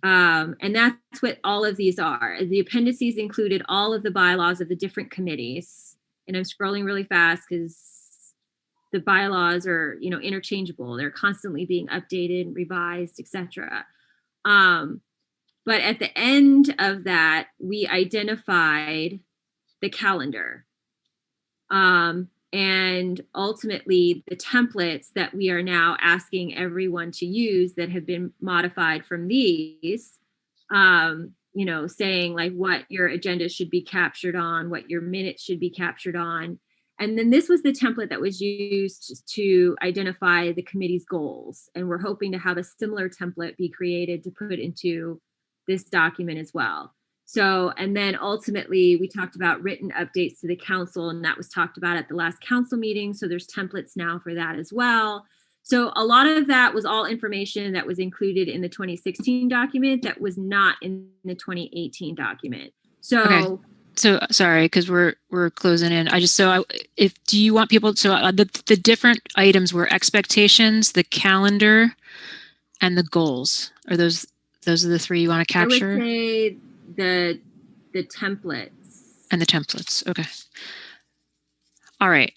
D: And that's what all of these are. The appendices included all of the bylaws of the different committees, and I'm scrolling really fast because the bylaws are, interchangeable. They're constantly being updated, revised, etc. But at the end of that, we identified the calendar. And ultimately, the templates that we are now asking everyone to use that have been modified from these, you know, saying like what your agenda should be captured on, what your minutes should be captured on. And then this was the template that was used to identify the committee's goals. And we're hoping to have a similar template be created to put into this document as well. So, and then ultimately we talked about written updates to the council, and that was talked about at the last council meeting. So there's templates now for that as well. So a lot of that was all information that was included in the 2016 document that was not in the 2018 document. So,
A: Okay. So sorry, because we're closing in. If do you want people? So the different items were expectations, the calendar, and the goals. Are those are the three you want to capture?
D: I would say the templates.
A: And the templates. Okay. All right.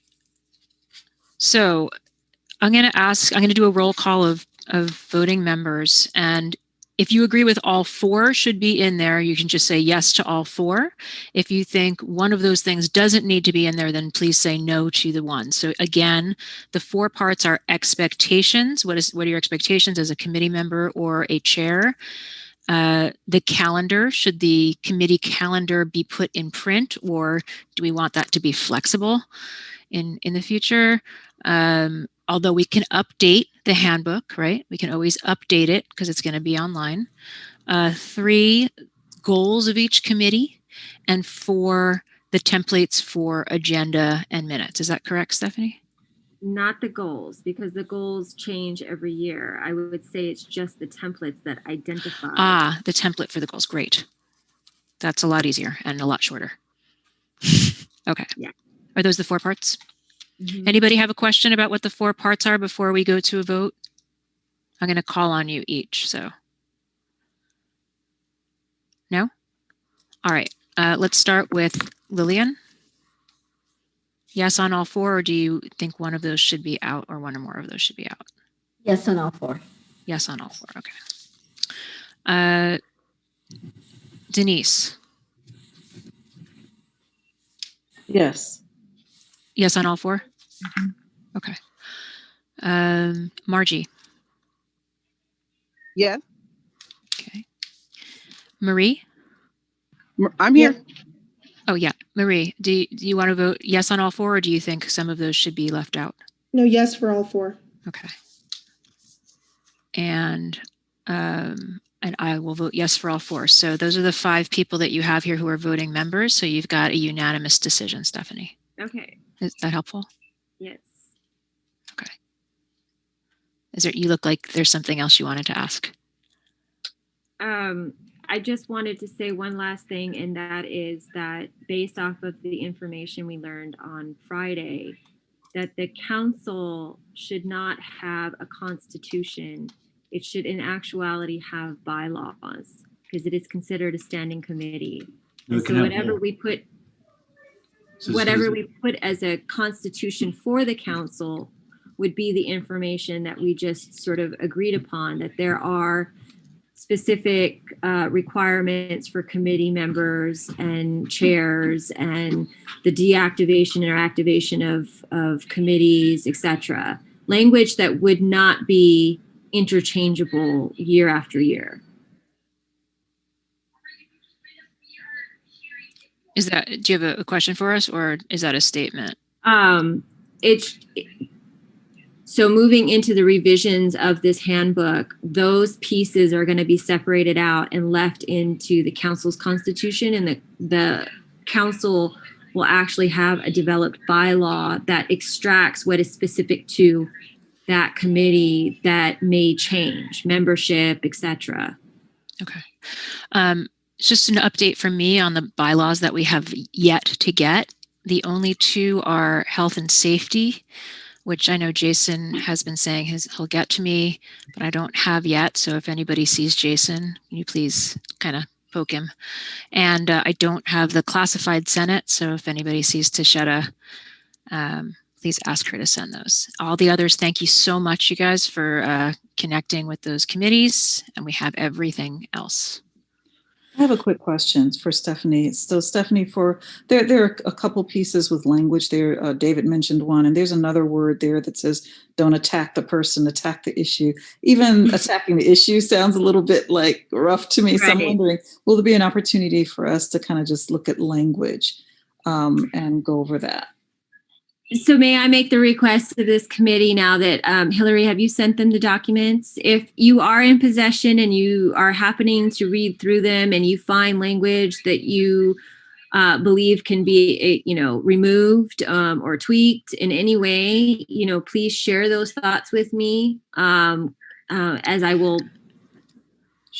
A: So I'm going to do a roll call of voting members. And if you agree with all four should be in there, you can just say yes to all four. If you think one of those things doesn't need to be in there, then please say no to the one. So again, the four parts are expectations. What are your expectations as a committee member or a chair? The calendar, should the committee calendar be put in print, or do we want that to be flexible in the future? Although we can update the handbook, right? We can always update it because it's going to be online. 3 goals of each committee, and 4 the templates for agenda and minutes. Is that correct, Stephanie?
D: Not the goals, because the goals change every year. I would say it's just the templates that identify.
A: The template for the goals. Great. That's a lot easier and a lot shorter. Okay.
D: Yeah.
A: Are those the 4 parts?
D: Mm-hmm.
A: Anybody have a question about what the 4 parts are before we go to a vote? I'm going to call on you each, so. No? All right. Let's start with Lillian. Yes on all 4, or do you think one of those should be out or one or more of those should be out?
L: Yes on all 4.
A: Yes on all 4. Okay. Denise.
B: Yes.
A: Yes on all 4?
D: Mm-hmm.
A: Okay. Margie.
E: Yes.
A: Okay. Marie?
E: I'm here.
A: Oh, yeah. Marie, do you want to vote yes on all 4, or do you think some of those should be left out?
M: No, yes for all 4.
A: Okay. And I will vote yes for all 4. So those are the 5 people that you have here who are voting members. So you've got a unanimous decision, Stephanie.
D: Okay.
A: Is that helpful?
D: Yes.
A: Okay. You look like there's something else you wanted to ask.
D: I just wanted to say one last thing, and that is that based off of the information we learned on Friday, that the council should not have a constitution. It should in actuality have bylaws, because it is considered a standing committee.
I: No,
D: so whatever we put as a constitution for the council would be the information that we just sort of agreed upon, that there are specific requirements for committee members and chairs, and the deactivation or activation of committees, etc. Language that would not be interchangeable year after year.
A: Do you have a question for us, or is that a statement?
D: So moving into the revisions of this handbook, those pieces are going to be separated out and left into the council's constitution, and the council will actually have a developed bylaw that extracts what is specific to that committee that may change, membership, etc.
A: Okay. It's just an update from me on the bylaws that we have yet to get. The only 2 are health and safety, which I know Jason has been saying he'll get to me, but I don't have yet. So if anybody sees Jason, can you please kind of poke him? And I don't have the classified Senate. So if anybody sees Tashetta, please ask her to send those. All the others, thank you so much, you guys, for connecting with those committees. And we have everything else.
B: I have a quick question for Stephanie. So Stephanie, for there are a couple pieces with language there. David mentioned one, and there's another word there that says don't attack the person, attack the issue. Even attacking the issue sounds a little bit like rough to me. So I'm wondering, will there be an opportunity for us to kind of just look at language and go over that?
D: So may I make the request to this committee now that, Hillary, have you sent them the documents? If you are in possession and you are happening to read through them and you find language that you believe can be, removed or tweaked in any way, please share those thoughts with me as I will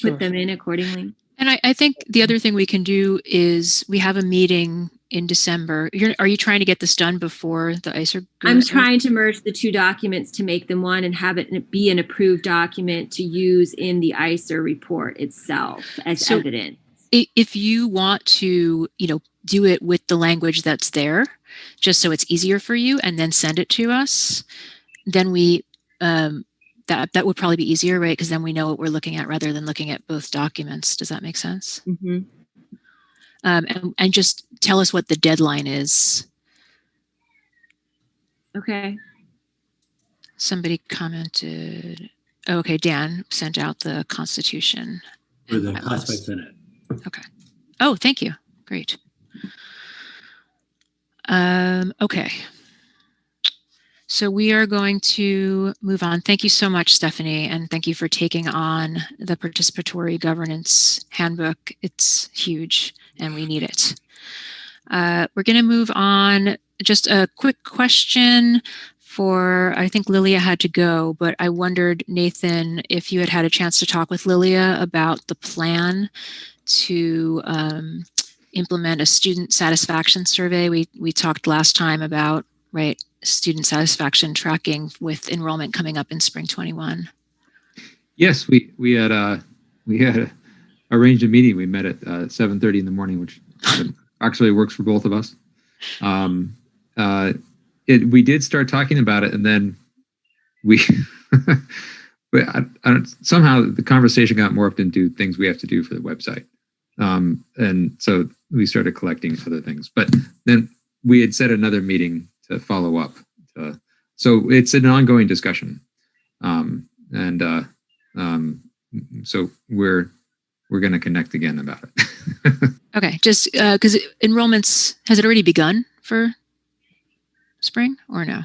D: put them in accordingly.
A: And I think the other thing we can do is we have a meeting in December. Are you trying to get this done before the ICER?
D: I'm trying to merge the two documents to make them one and have it be an approved document to use in the ICER report itself as evidence.
A: If you want to, do it with the language that's there, just so it's easier for you, and then send it to us, then we that would probably be easier, right? Because then we know what we're looking at rather than looking at both documents. Does that make sense?
D: Mm-hmm.
A: And just tell us what the deadline is.
D: Okay.
A: Somebody commented. Oh, okay, Dan sent out the Constitution.
I: For the classified Senate.
A: Okay. Oh, thank you. Great. Okay. So we are going to move on. Thank you so much, Stephanie, and thank you for taking on the Participatory Governance Handbook. It's huge, and we need it. We're going to move on. Just a quick question I think Lilia had to go, but I wondered, Nathan, if you had a chance to talk with Lilia about the plan to implement a student satisfaction survey. We talked last time about, right, student satisfaction tracking with enrollment coming up in spring 21.
C: Yes, we had arranged a meeting. We met at 7:30 in the morning, which actually works for both of us. We did start talking about it, and then we somehow the conversation got morphed into things we have to do for the website. And so we started collecting other things, but then we had set another meeting to follow up. So it's an ongoing discussion. So we're going to connect again about it.
A: Okay. Just because has it already begun for spring or no?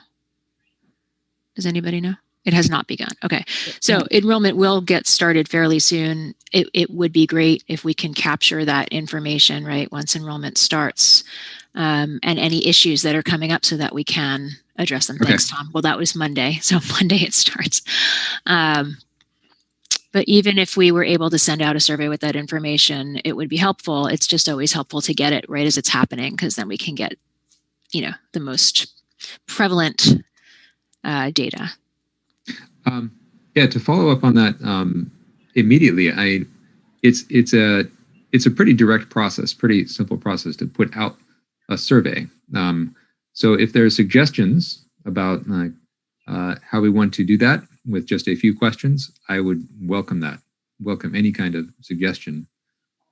A: Does anybody know? It has not begun. Okay. So enrollment will get started fairly soon. It would be great if we can capture that information, right, once enrollment starts, and any issues that are coming up so that we can address them. Okay. Thanks, Tom. Well, that was Monday. So Monday it starts. But even if we were able to send out a survey with that information, it would be helpful. It's just always helpful to get it right as it's happening, because then we can get, the most prevalent data.
C: To follow up on that immediately, it's a pretty direct process, pretty simple process to put out a survey. So if there are suggestions about how we want to do that with just a few questions, I would welcome that. Welcome any kind of suggestion,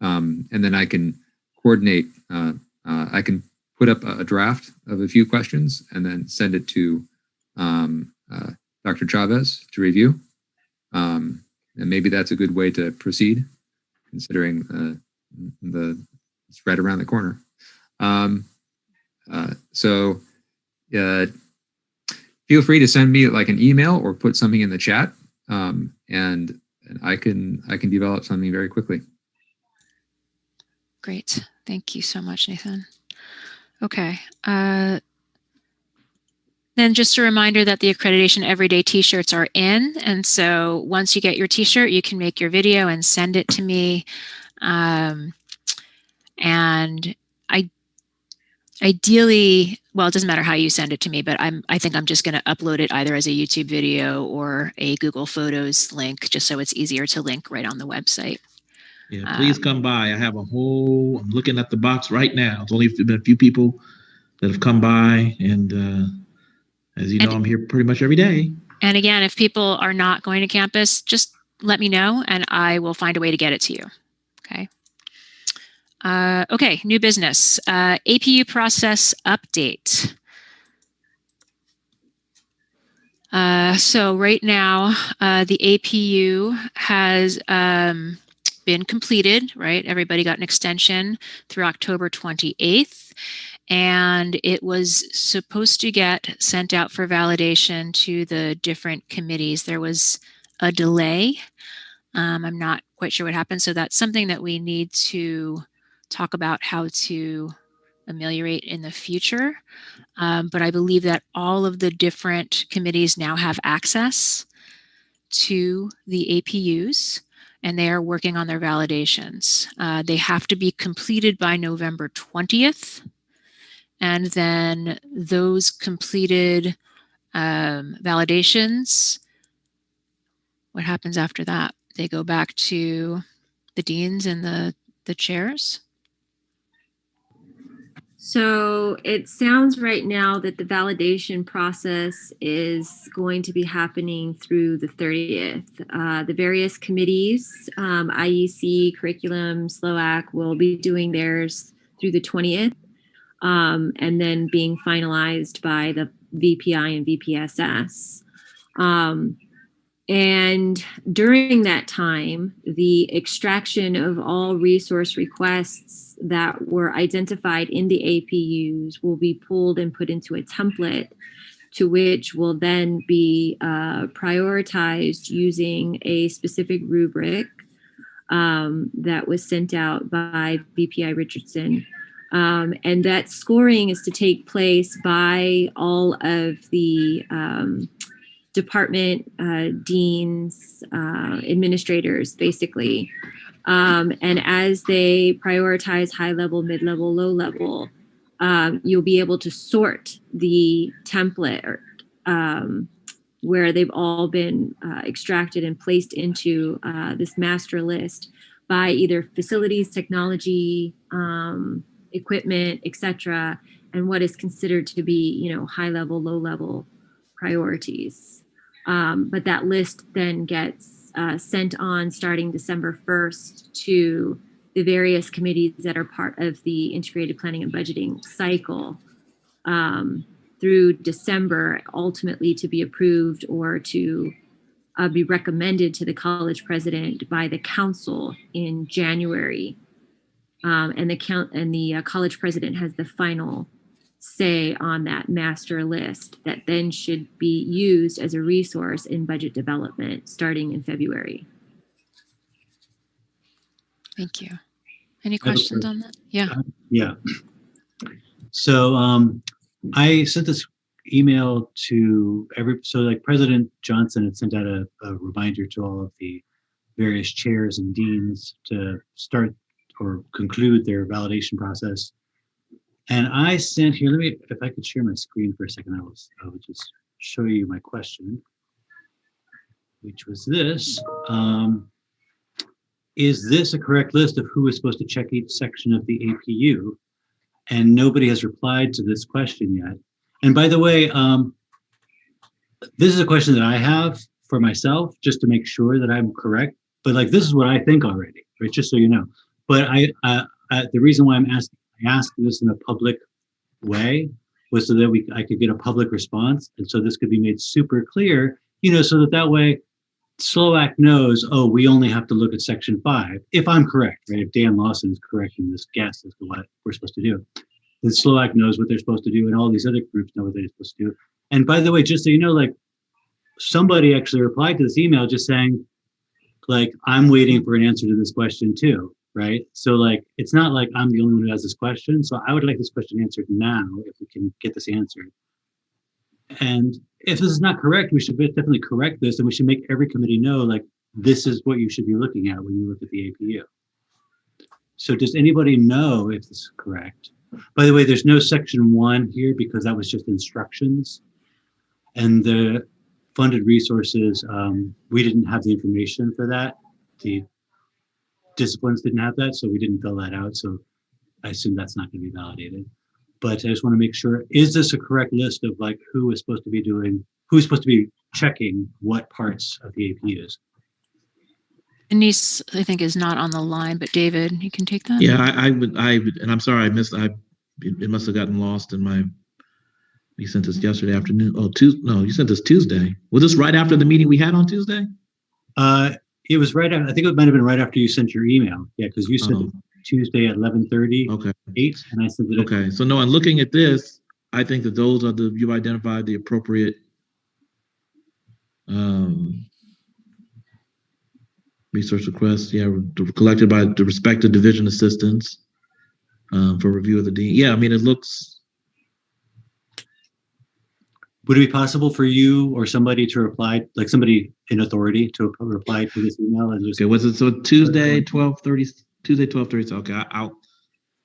C: and then I can coordinate. I can put up a draft of a few questions and then send it to Dr. Chavez to review. And maybe that's a good way to proceed, considering it's right around the corner. So feel free to send me like an email or put something in the chat, and I can develop something very quickly.
A: Great. Thank you so much, Nathan. Okay. Then just a reminder that the Accreditation Everyday t-shirts are in. And so once you get your t-shirt, you can make your video and send it to me. And ideally, well, it doesn't matter how you send it to me, but I think I'm just going to upload it either as a YouTube video or a Google Photos link, just so it's easier to link right on the website.
H: Yeah, please come by. I'm looking at the box right now. It's only been a few people that have come by, and as you know, I'm here pretty much every day.
A: And again, if people are not going to campus, just let me know and I will find a way to get it to you. Okay. Okay, new business. APU process update. So right now, the APU has been completed, right? Everybody got an extension through October 28th, and it was supposed to get sent out for validation to the different committees. There was a delay. I'm not quite sure what happened. So that's something that we need to talk about how to ameliorate in the future. But I believe that all of the different committees now have access to the APUs, and they are working on their validations. They have to be completed by November 20th. And then those completed validations, what happens after that? They go back to the deans and the chairs?
D: So it sounds right now that the validation process is going to be happening through the 30th. The various committees, IEC, Curriculum, SLOAC, will be doing theirs through the 20th, and then being finalized by the VPI and VPSS. And during that time, the extraction of all resource requests that were identified in the APUs will be pulled and put into a template, to which will then be prioritized using a specific rubric that was sent out by VPI Richardson. And that scoring is to take place by all of the department deans, administrators, basically. And as they prioritize high level, mid level, low level, you'll be able to sort the template where they've all been extracted and placed into this master list by either facilities, technology, equipment, etc., and what is considered to be, high level, low level priorities. But that list then gets sent on starting December 1st to the various committees that are part of the integrated planning and budgeting cycle through December, ultimately to be approved or to be recommended to the college president by the council in January. And the college president has the final say on that master list that then should be used as a resource in budget development starting in February.
A: Thank you. Any questions on that? Yeah.
I: Yeah. So I sent this email to President Johnson had sent out a reminder to all of the various chairs and deans to start or conclude their validation process. And I sent here, if I could share my screen for a second, I will just show you my question, which was this. Is this a correct list of who is supposed to check each section of the APU? And nobody has replied to this question yet. And by the way, this is a question that I have for myself, just to make sure that I'm correct. But this is what I think already, right? Just so you know. But the reason why I asked this in a public way was so that I could get a public response, and so this could be made super clear, so that way SLOAC knows, we only have to look at section 5, if I'm correct, right? If Dan Lawson is correct in this guess as to what we're supposed to do, then SLOAC knows what they're supposed to do, and all these other groups know what they're supposed to do. And by the way, just so you know, somebody actually replied to this email just saying, I'm waiting for an answer to this question too. Right. So it's not like I'm the only one who has this question. So I would like this question answered now if we can get this answered. And if this is not correct, we should definitely correct this, and we should make every committee know this is what you should be looking at when you look at the APU. So does anybody know if this is correct? By the way, there's no section 1 here because that was just instructions. And the funded resources, we didn't have the information for that. The disciplines didn't have that, so we didn't fill that out. So I assume that's not going to be validated. But I just want to make sure, is this a correct list of who is supposed to be checking what parts of the APUs?
A: Denise, I think, is not on the line, but David, you can take that.
H: Yeah, I would, and I'm sorry I missed. It must have gotten lost in my. You sent this yesterday afternoon. Oh, Tuesday. No, you sent this Tuesday. Was this right after the meeting we had on Tuesday?
I: It was right after, I think it might have been right after you sent your email. Yeah, because you sent it Tuesday at 11:30.
H: Okay.
I: 8, and I sent it.
H: Okay. So no, in looking at this, I think that those are you've identified the appropriate research requests. Yeah, collected by the respective division assistants for review of the dean. Yeah, I mean, it looks.
I: Would it be possible for you or somebody to reply, like somebody in authority to reply to this email? And just,
H: okay, was it so Tuesday 12:30? Tuesday 12:30. Okay,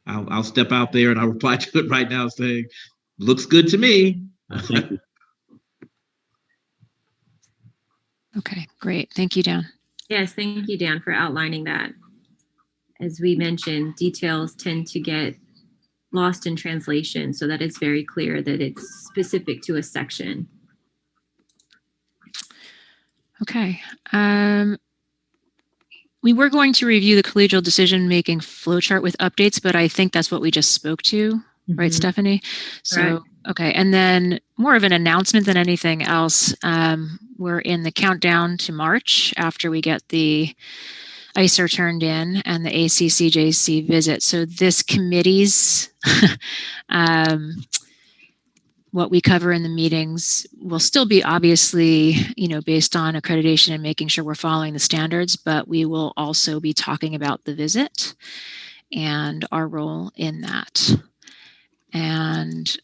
H: I'll step out there and I'll reply to it right now saying, looks good to me.
I: Thank you.
A: Okay, great. Thank you, Dan.
D: Yes, thank you, Dan, for outlining that. As we mentioned, details tend to get lost in translation, so that it's very clear that it's specific to a section.
A: Okay. We were going to review the collegial decision-making flowchart with updates, but I think that's what we just spoke to, right, Stephanie? So,
D: Right.
A: okay. And then more of an announcement than anything else. We're in the countdown to March after we get the ICER turned in and the ACCJC visit. So this committee's what we cover in the meetings will still be obviously, based on accreditation and making sure we're following the standards, but we will also be talking about the visit and our role in that. And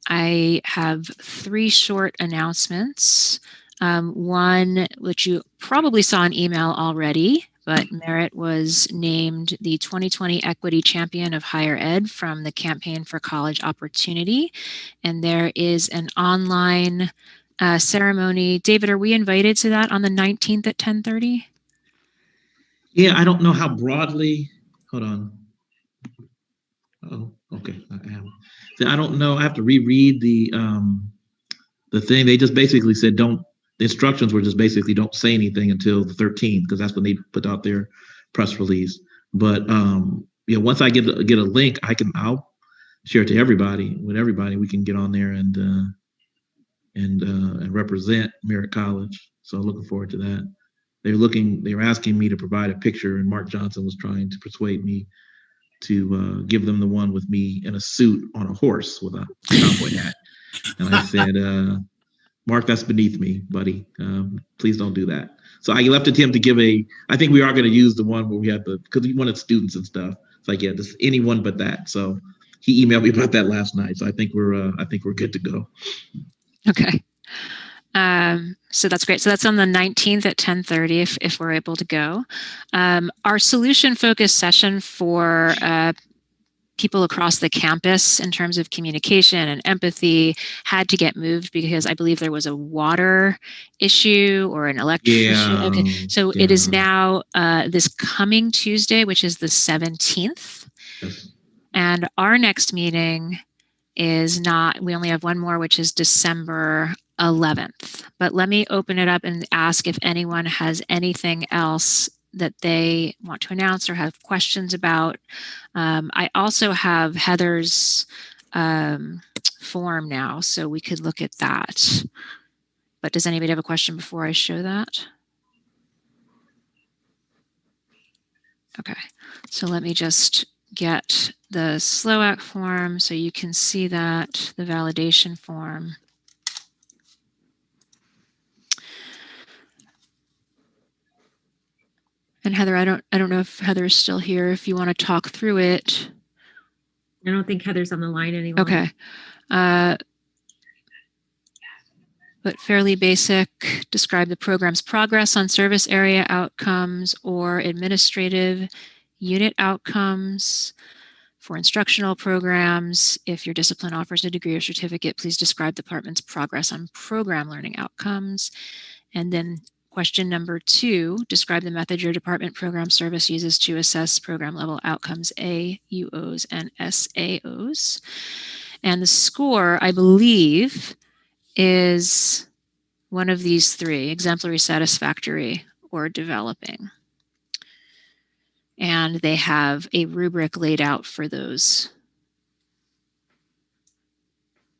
A: I have 3 short announcements. One, which you probably saw an email already, but Merritt was named the 2020 Equity Champion of Higher Ed from the Campaign for College Opportunity. And there is an online ceremony. David, are we invited to that on the 19th at 10:30?
H: Yeah, I don't know how broadly. Hold on. Oh, okay. I am. So I don't know. I have to reread the thing. They just basically said the instructions were just basically don't say anything until the 13th, because that's when they put out their press release. But once I get a link, I'll share it to everybody. With everybody, we can get on there and represent Merritt College. So looking forward to that. They were asking me to provide a picture, and Mark Johnson was trying to persuade me to give them the one with me in a suit on a horse with a cowboy hat. And I said, Mark, that's beneath me, buddy. Please don't do that. So I left it to him to give I think we are going to use the one where we had because we wanted students and stuff. It's like, yeah, just anyone but that. So he emailed me about that last night. So I think we're good to go.
A: Okay. So that's great. So that's on the 19th at 10:30 if we're able to go. Our solution focused session for people across the campus in terms of communication and empathy had to get moved because I believe there was a water issue or an electric issue. Okay. So it is now this coming Tuesday, which is the 17th.
H: Yes.
A: And our next meeting is we only have one more, which is December 11th. But let me open it up and ask if anyone has anything else that they want to announce or have questions about. I also have Heather's form now, so we could look at that. But does anybody have a question before I show that? Okay, so let me just get the SLOAC form so you can see that, the validation form. And Heather, I don't know if Heather is still here, if you want to talk through it.
D: I don't think Heather's on the line anymore.
A: Okay. But fairly basic, describe the program's progress on service area outcomes or administrative unit outcomes. For instructional programs, if your discipline offers a degree or certificate, please describe the department's progress on program learning outcomes. And then question number 2, describe the method your department program service uses to assess program level outcomes, AUOs and SAOs. And the score, I believe, is one of these 3, exemplary, satisfactory, or developing. And they have a rubric laid out for those.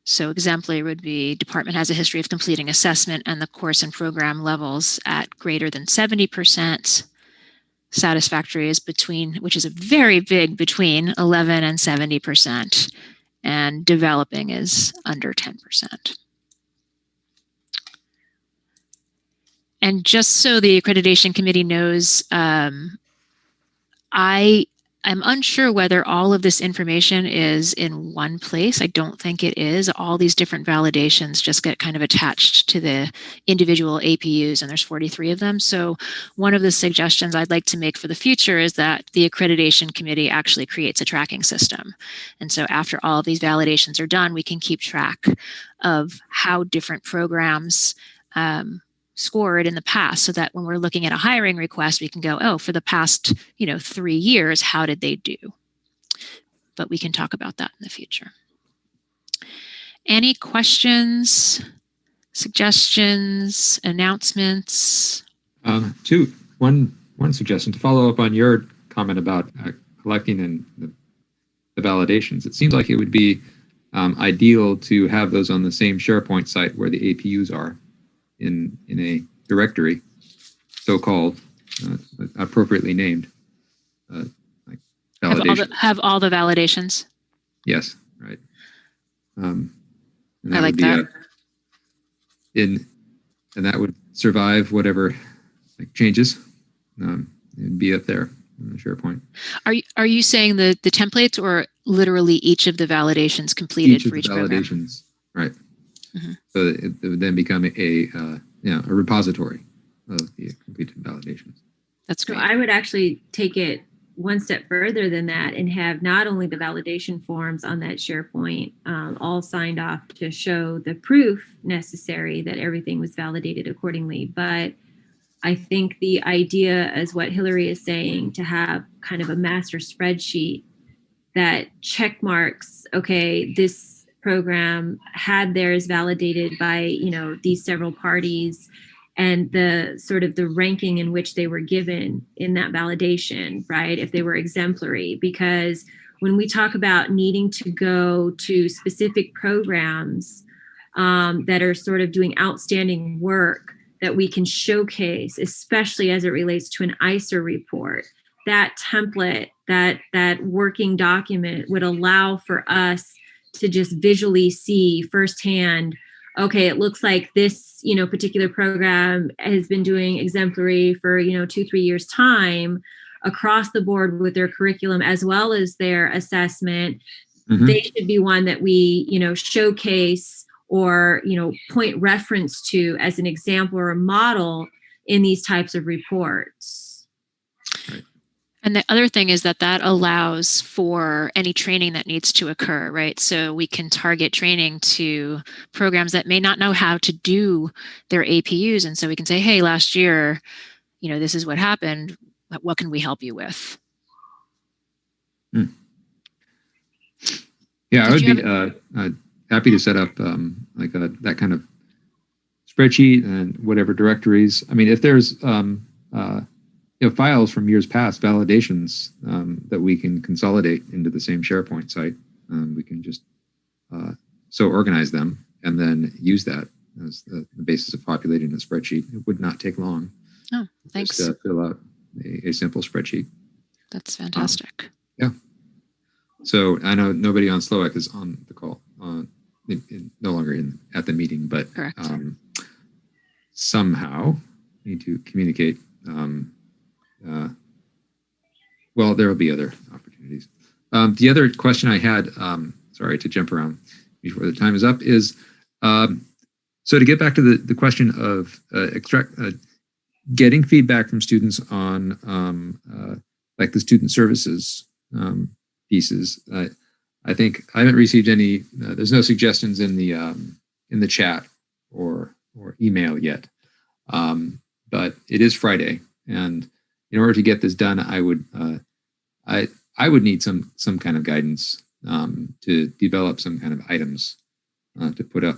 A: So exemplary would be department has a history of completing assessment and the course and program levels at greater than 70%. Satisfactory is between, which is a very big between 11 and 70%. And developing is under 10%. And just so the Accreditation Committee knows, I'm unsure whether all of this information is in one place. I don't think it is. All these different validations just get kind of attached to the individual APUs, and there's 43 of them. So one of the suggestions I'd like to make for the future is that the Accreditation Committee actually creates a tracking system. And so after all of these validations are done, we can keep track of how different programs scored in the past, so that when we're looking at a hiring request, we can go, oh, for the past 3 years, how did they do? But we can talk about that in the future. Any questions, suggestions, announcements?
C: One suggestion to follow up on your comment about collecting and the validations. It seems like it would be ideal to have those on the same SharePoint site where the APUs are. In a directory, so-called, appropriately named, like validation.
A: Have all the validations?
C: Yes, right. And
A: I like that.
C: And that would survive whatever changes. It'd be up there in the SharePoint.
A: Are you saying the templates, or literally each of the validations completed for each program?
C: Validations, right. Mm-hmm. So it would then become a repository of the completed validations.
A: That's great.
D: So I would actually take it one step further than that and have not only the validation forms on that SharePoint all signed off to show the proof necessary that everything was validated accordingly, but I think the idea, as what Hillary is saying, to have kind of a master spreadsheet that check marks, okay, this program had theirs validated by these several parties, and the sort of the ranking in which they were given in that validation, right? If they were exemplary, because when we talk about needing to go to specific programs that are sort of doing outstanding work that we can showcase, especially as it relates to an ISER report, that template, that working document would allow for us to just visually see firsthand, okay, it looks like this, particular program has been doing exemplary for, 2-3 years time across the board with their curriculum as well as their assessment. Mm-hmm. They should be one that we, showcase or, point reference to as an example or a model in these types of reports.
C: Right.
A: And the other thing is that allows for any training that needs to occur, right? So we can target training to programs that may not know how to do their APUs. And so we can say, hey, last year, this is what happened. What can we help you with?
C: Yeah, I would be happy to set up that kind of spreadsheet and whatever directories. I mean, if there's files from years past, validations that we can consolidate into the same SharePoint site. We can just so organize them and then use that as the basis of populating a spreadsheet. It would not take long.
A: Oh, thanks.
C: Just fill out a simple spreadsheet.
A: That's fantastic.
C: Yeah. So I know nobody on SLOAC is on the call, no longer at the meeting, but somehow need to communicate. Well, there will be other opportunities. The other question I had, sorry to jump around before the time is up, is so to get back to the question of getting feedback from students on like the student services pieces. I think I haven't received any. There's no suggestions in the chat or email yet, but it is Friday, and in order to get this done, I would need some kind of guidance to develop some kind of items to put up.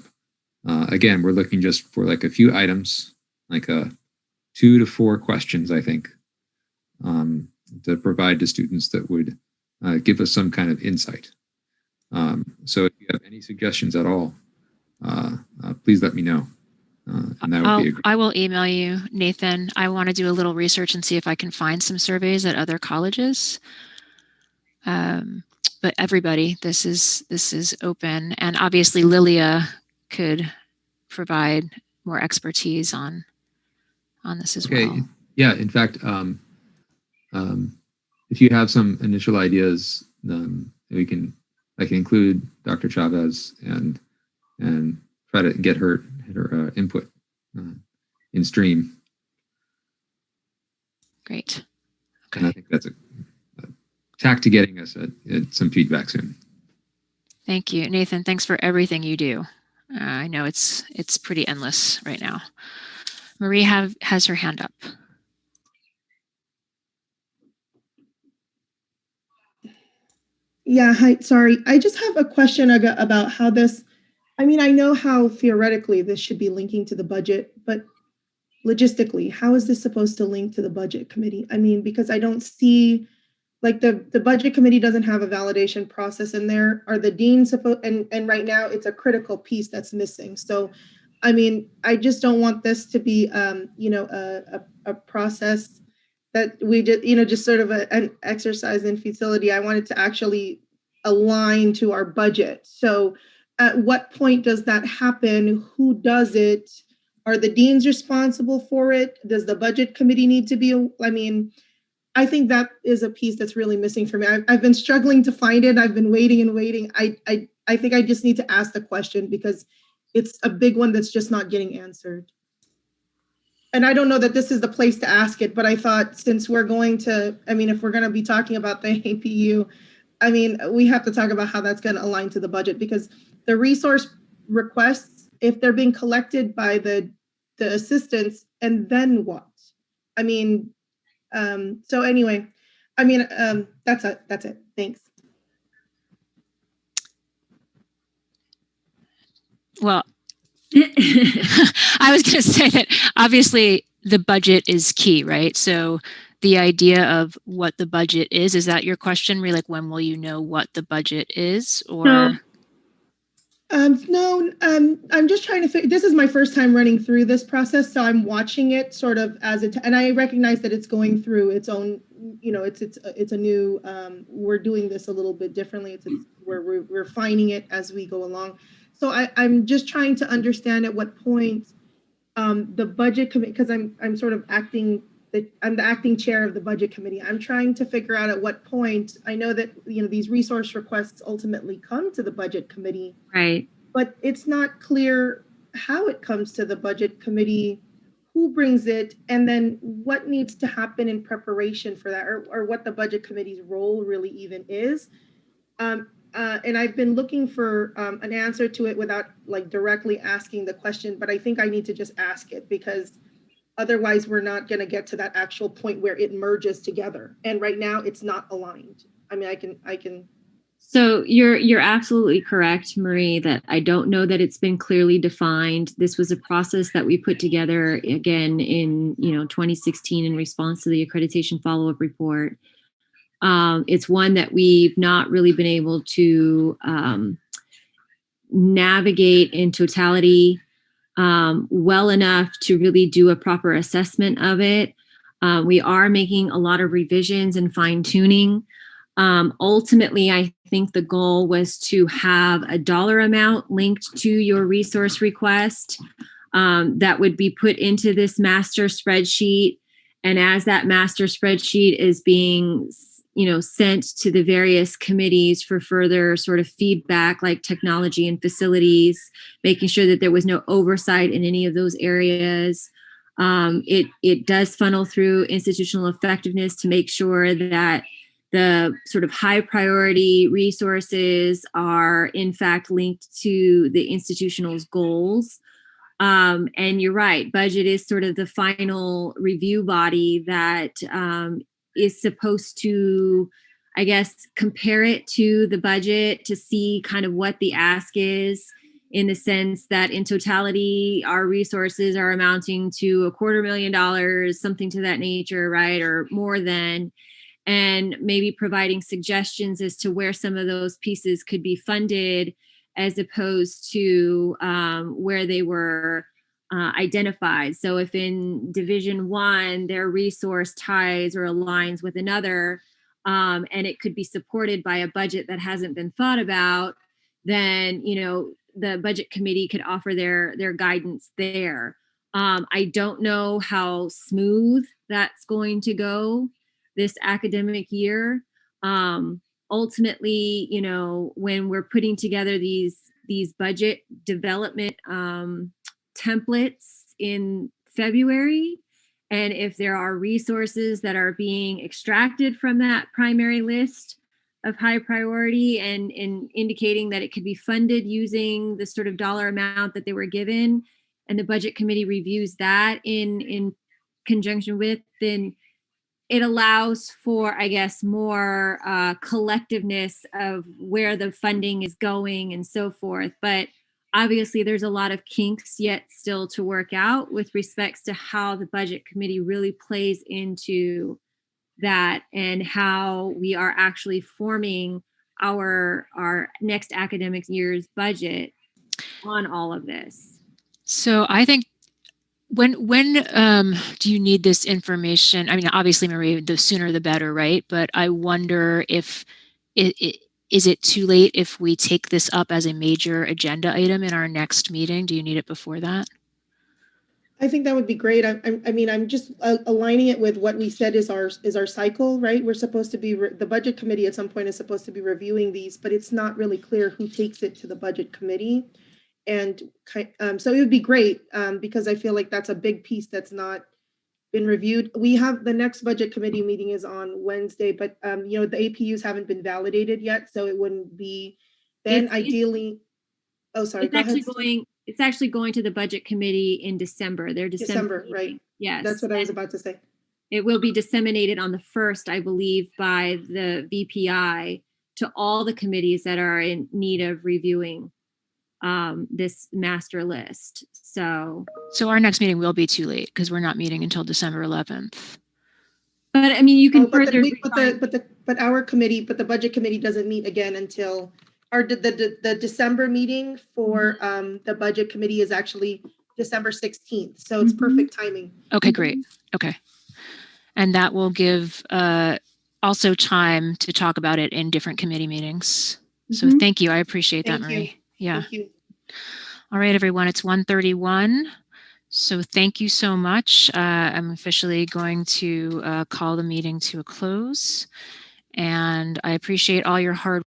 C: Again, we're looking just for like a few items, like 2 2 to 4 questions, I think, to provide to students that would give us some kind of insight. So if you have any suggestions at all, please let me know. And that would be
A: I will email you, Nathan. I want to do a little research and see if I can find some surveys at other colleges. But everybody, this is open, and obviously Lilia could provide more expertise on this as well.
C: Yeah. In fact, if you have some initial ideas, I can include Dr. Chavez and try to get her input in stream.
A: Great. Okay.
C: And I think that's a tack to getting us some feedback soon.
A: Thank you, Nathan. Thanks for everything you do. I know it's pretty endless right now. Marie has her hand up.
L: Yeah, hi, sorry. I just have a question about how this, I mean, I know how theoretically this should be linking to the budget, but logistically, how is this supposed to link to the budget committee? I mean, because I don't see, like the budget committee doesn't have a validation process in there. Are the deans supposed, and right now it's a critical piece that's missing. So, I mean, I just don't want this to be, a process that we just, just sort of an exercise in futility. I want it to actually align to our budget. So at what point does that happen? Who does it? Are the deans responsible for it? Does the budget committee need to be, I think that is a piece that's really missing for me. I've been struggling to find it. I've been waiting and waiting. I think I just need to ask the question because it's a big one that's just not getting answered. And I don't know that this is the place to ask it, but I thought since we're going to, if we're going to be talking about the APU, we have to talk about how that's going to align to the budget, because the resource requests, if they're being collected by the assistants, and then what? So anyway, that's it. Thanks.
A: Well, I was going to say that obviously the budget is key, right? So the idea of what the budget is that your question? Really, like, when will you know what the budget is? Or
L: no, I'm just trying to figure, this is my first time running through this process, so I'm watching it sort of as it, and I recognize that it's going through its own, it's a new, we're doing this a little bit differently. We're refining it as we go along. So I'm just trying to understand at what point the budget committee, because I'm sort of I'm the acting chair of the budget committee. I'm trying to figure out at what point, I know that, these resource requests ultimately come to the budget committee.
D: Right.
L: But it's not clear how it comes to the budget committee, who brings it, and then what needs to happen in preparation for that, or what the budget committee's role really even is. And I've been looking for an answer to it without directly asking the question, but I think I need to just ask it, because otherwise we're not going to get to that actual point where it merges together. And right now it's not aligned. I can.
D: So you're absolutely correct, Marie, that I don't know that it's been clearly defined. This was a process that we put together again in 2016 in response to the accreditation follow-up report. It's one that we've not really been able to navigate in totality well enough to really do a proper assessment of it. We are making a lot of revisions and fine-tuning. Ultimately, I think the goal was to have a dollar amount linked to your resource request that would be put into this master spreadsheet. And as that master spreadsheet is being sent to the various committees for further sort of feedback, like technology and facilities, making sure that there was no oversight in any of those areas. It does funnel through institutional effectiveness to make sure that the sort of high priority resources are in fact linked to the institutional's goals. And you're right, budget is sort of the final review body that is supposed to, I guess, compare it to the budget to see kind of what the ask is. in the sense that in totality, our resources are amounting to $250,000, something to that nature, right? Or more than, and maybe providing suggestions as to where some of those pieces could be funded as opposed to where they were identified. So if in Division 1, their resource ties or aligns with another, and it could be supported by a budget that hasn't been thought about, then, you know, the budget committee could offer their guidance there. I don't know how smooth that's going to go this academic year. Ultimately, you know, when we're putting together these budget development templates in February, and if there are resources that are being extracted from that primary list of high priority and indicating that it could be funded using the sort of dollar amount that they were given, and the budget committee reviews that in conjunction with, then it allows for, I guess, more collectiveness of where the funding is going and so forth. But obviously, there's a lot of kinks yet still to work out with respects to how the budget committee really plays into that and how we are actually forming our next academic year's budget on all of this.
A: So I think when do you need this information? I mean, obviously, Marie, the sooner the better, right? But I wonder if is it too late if we take this up as a major agenda item in our next meeting? Do you need it before that?
L: I think that would be great. I mean, I'm just aligning it with what we said is our cycle, right? We're supposed to be, the budget committee at some point is supposed to be reviewing these, but it's not really clear who takes it to the budget committee. And so it would be great because I feel like that's a big piece that's not been reviewed. We have the next budget committee meeting is on Wednesday, but you know, the APUs haven't been validated yet, so it wouldn't be then ideally. Oh, sorry.
D: It's actually going to the budget committee in December. Their December
L: meeting. Right?
D: Yes,
L: that's what I was about to say.
D: It will be disseminated on the 1st, I believe, by the VPI to all the committees that are in need of reviewing this master list. So
A: our next meeting will be too late because we're not meeting until December 11th.
D: But I mean, you can
L: but our committee, but the budget committee doesn't meet again until the December meeting for the budget committee is actually December 16th. So it's perfect timing.
A: Okay, great. Okay. And that will give also time to talk about it in different committee meetings. So thank you. I appreciate that, Marie. Yeah.
L: Thank you.
A: All right, everyone, it's 1:31. So thank you so much. I'm officially going to call the meeting to a close. And I appreciate all your hard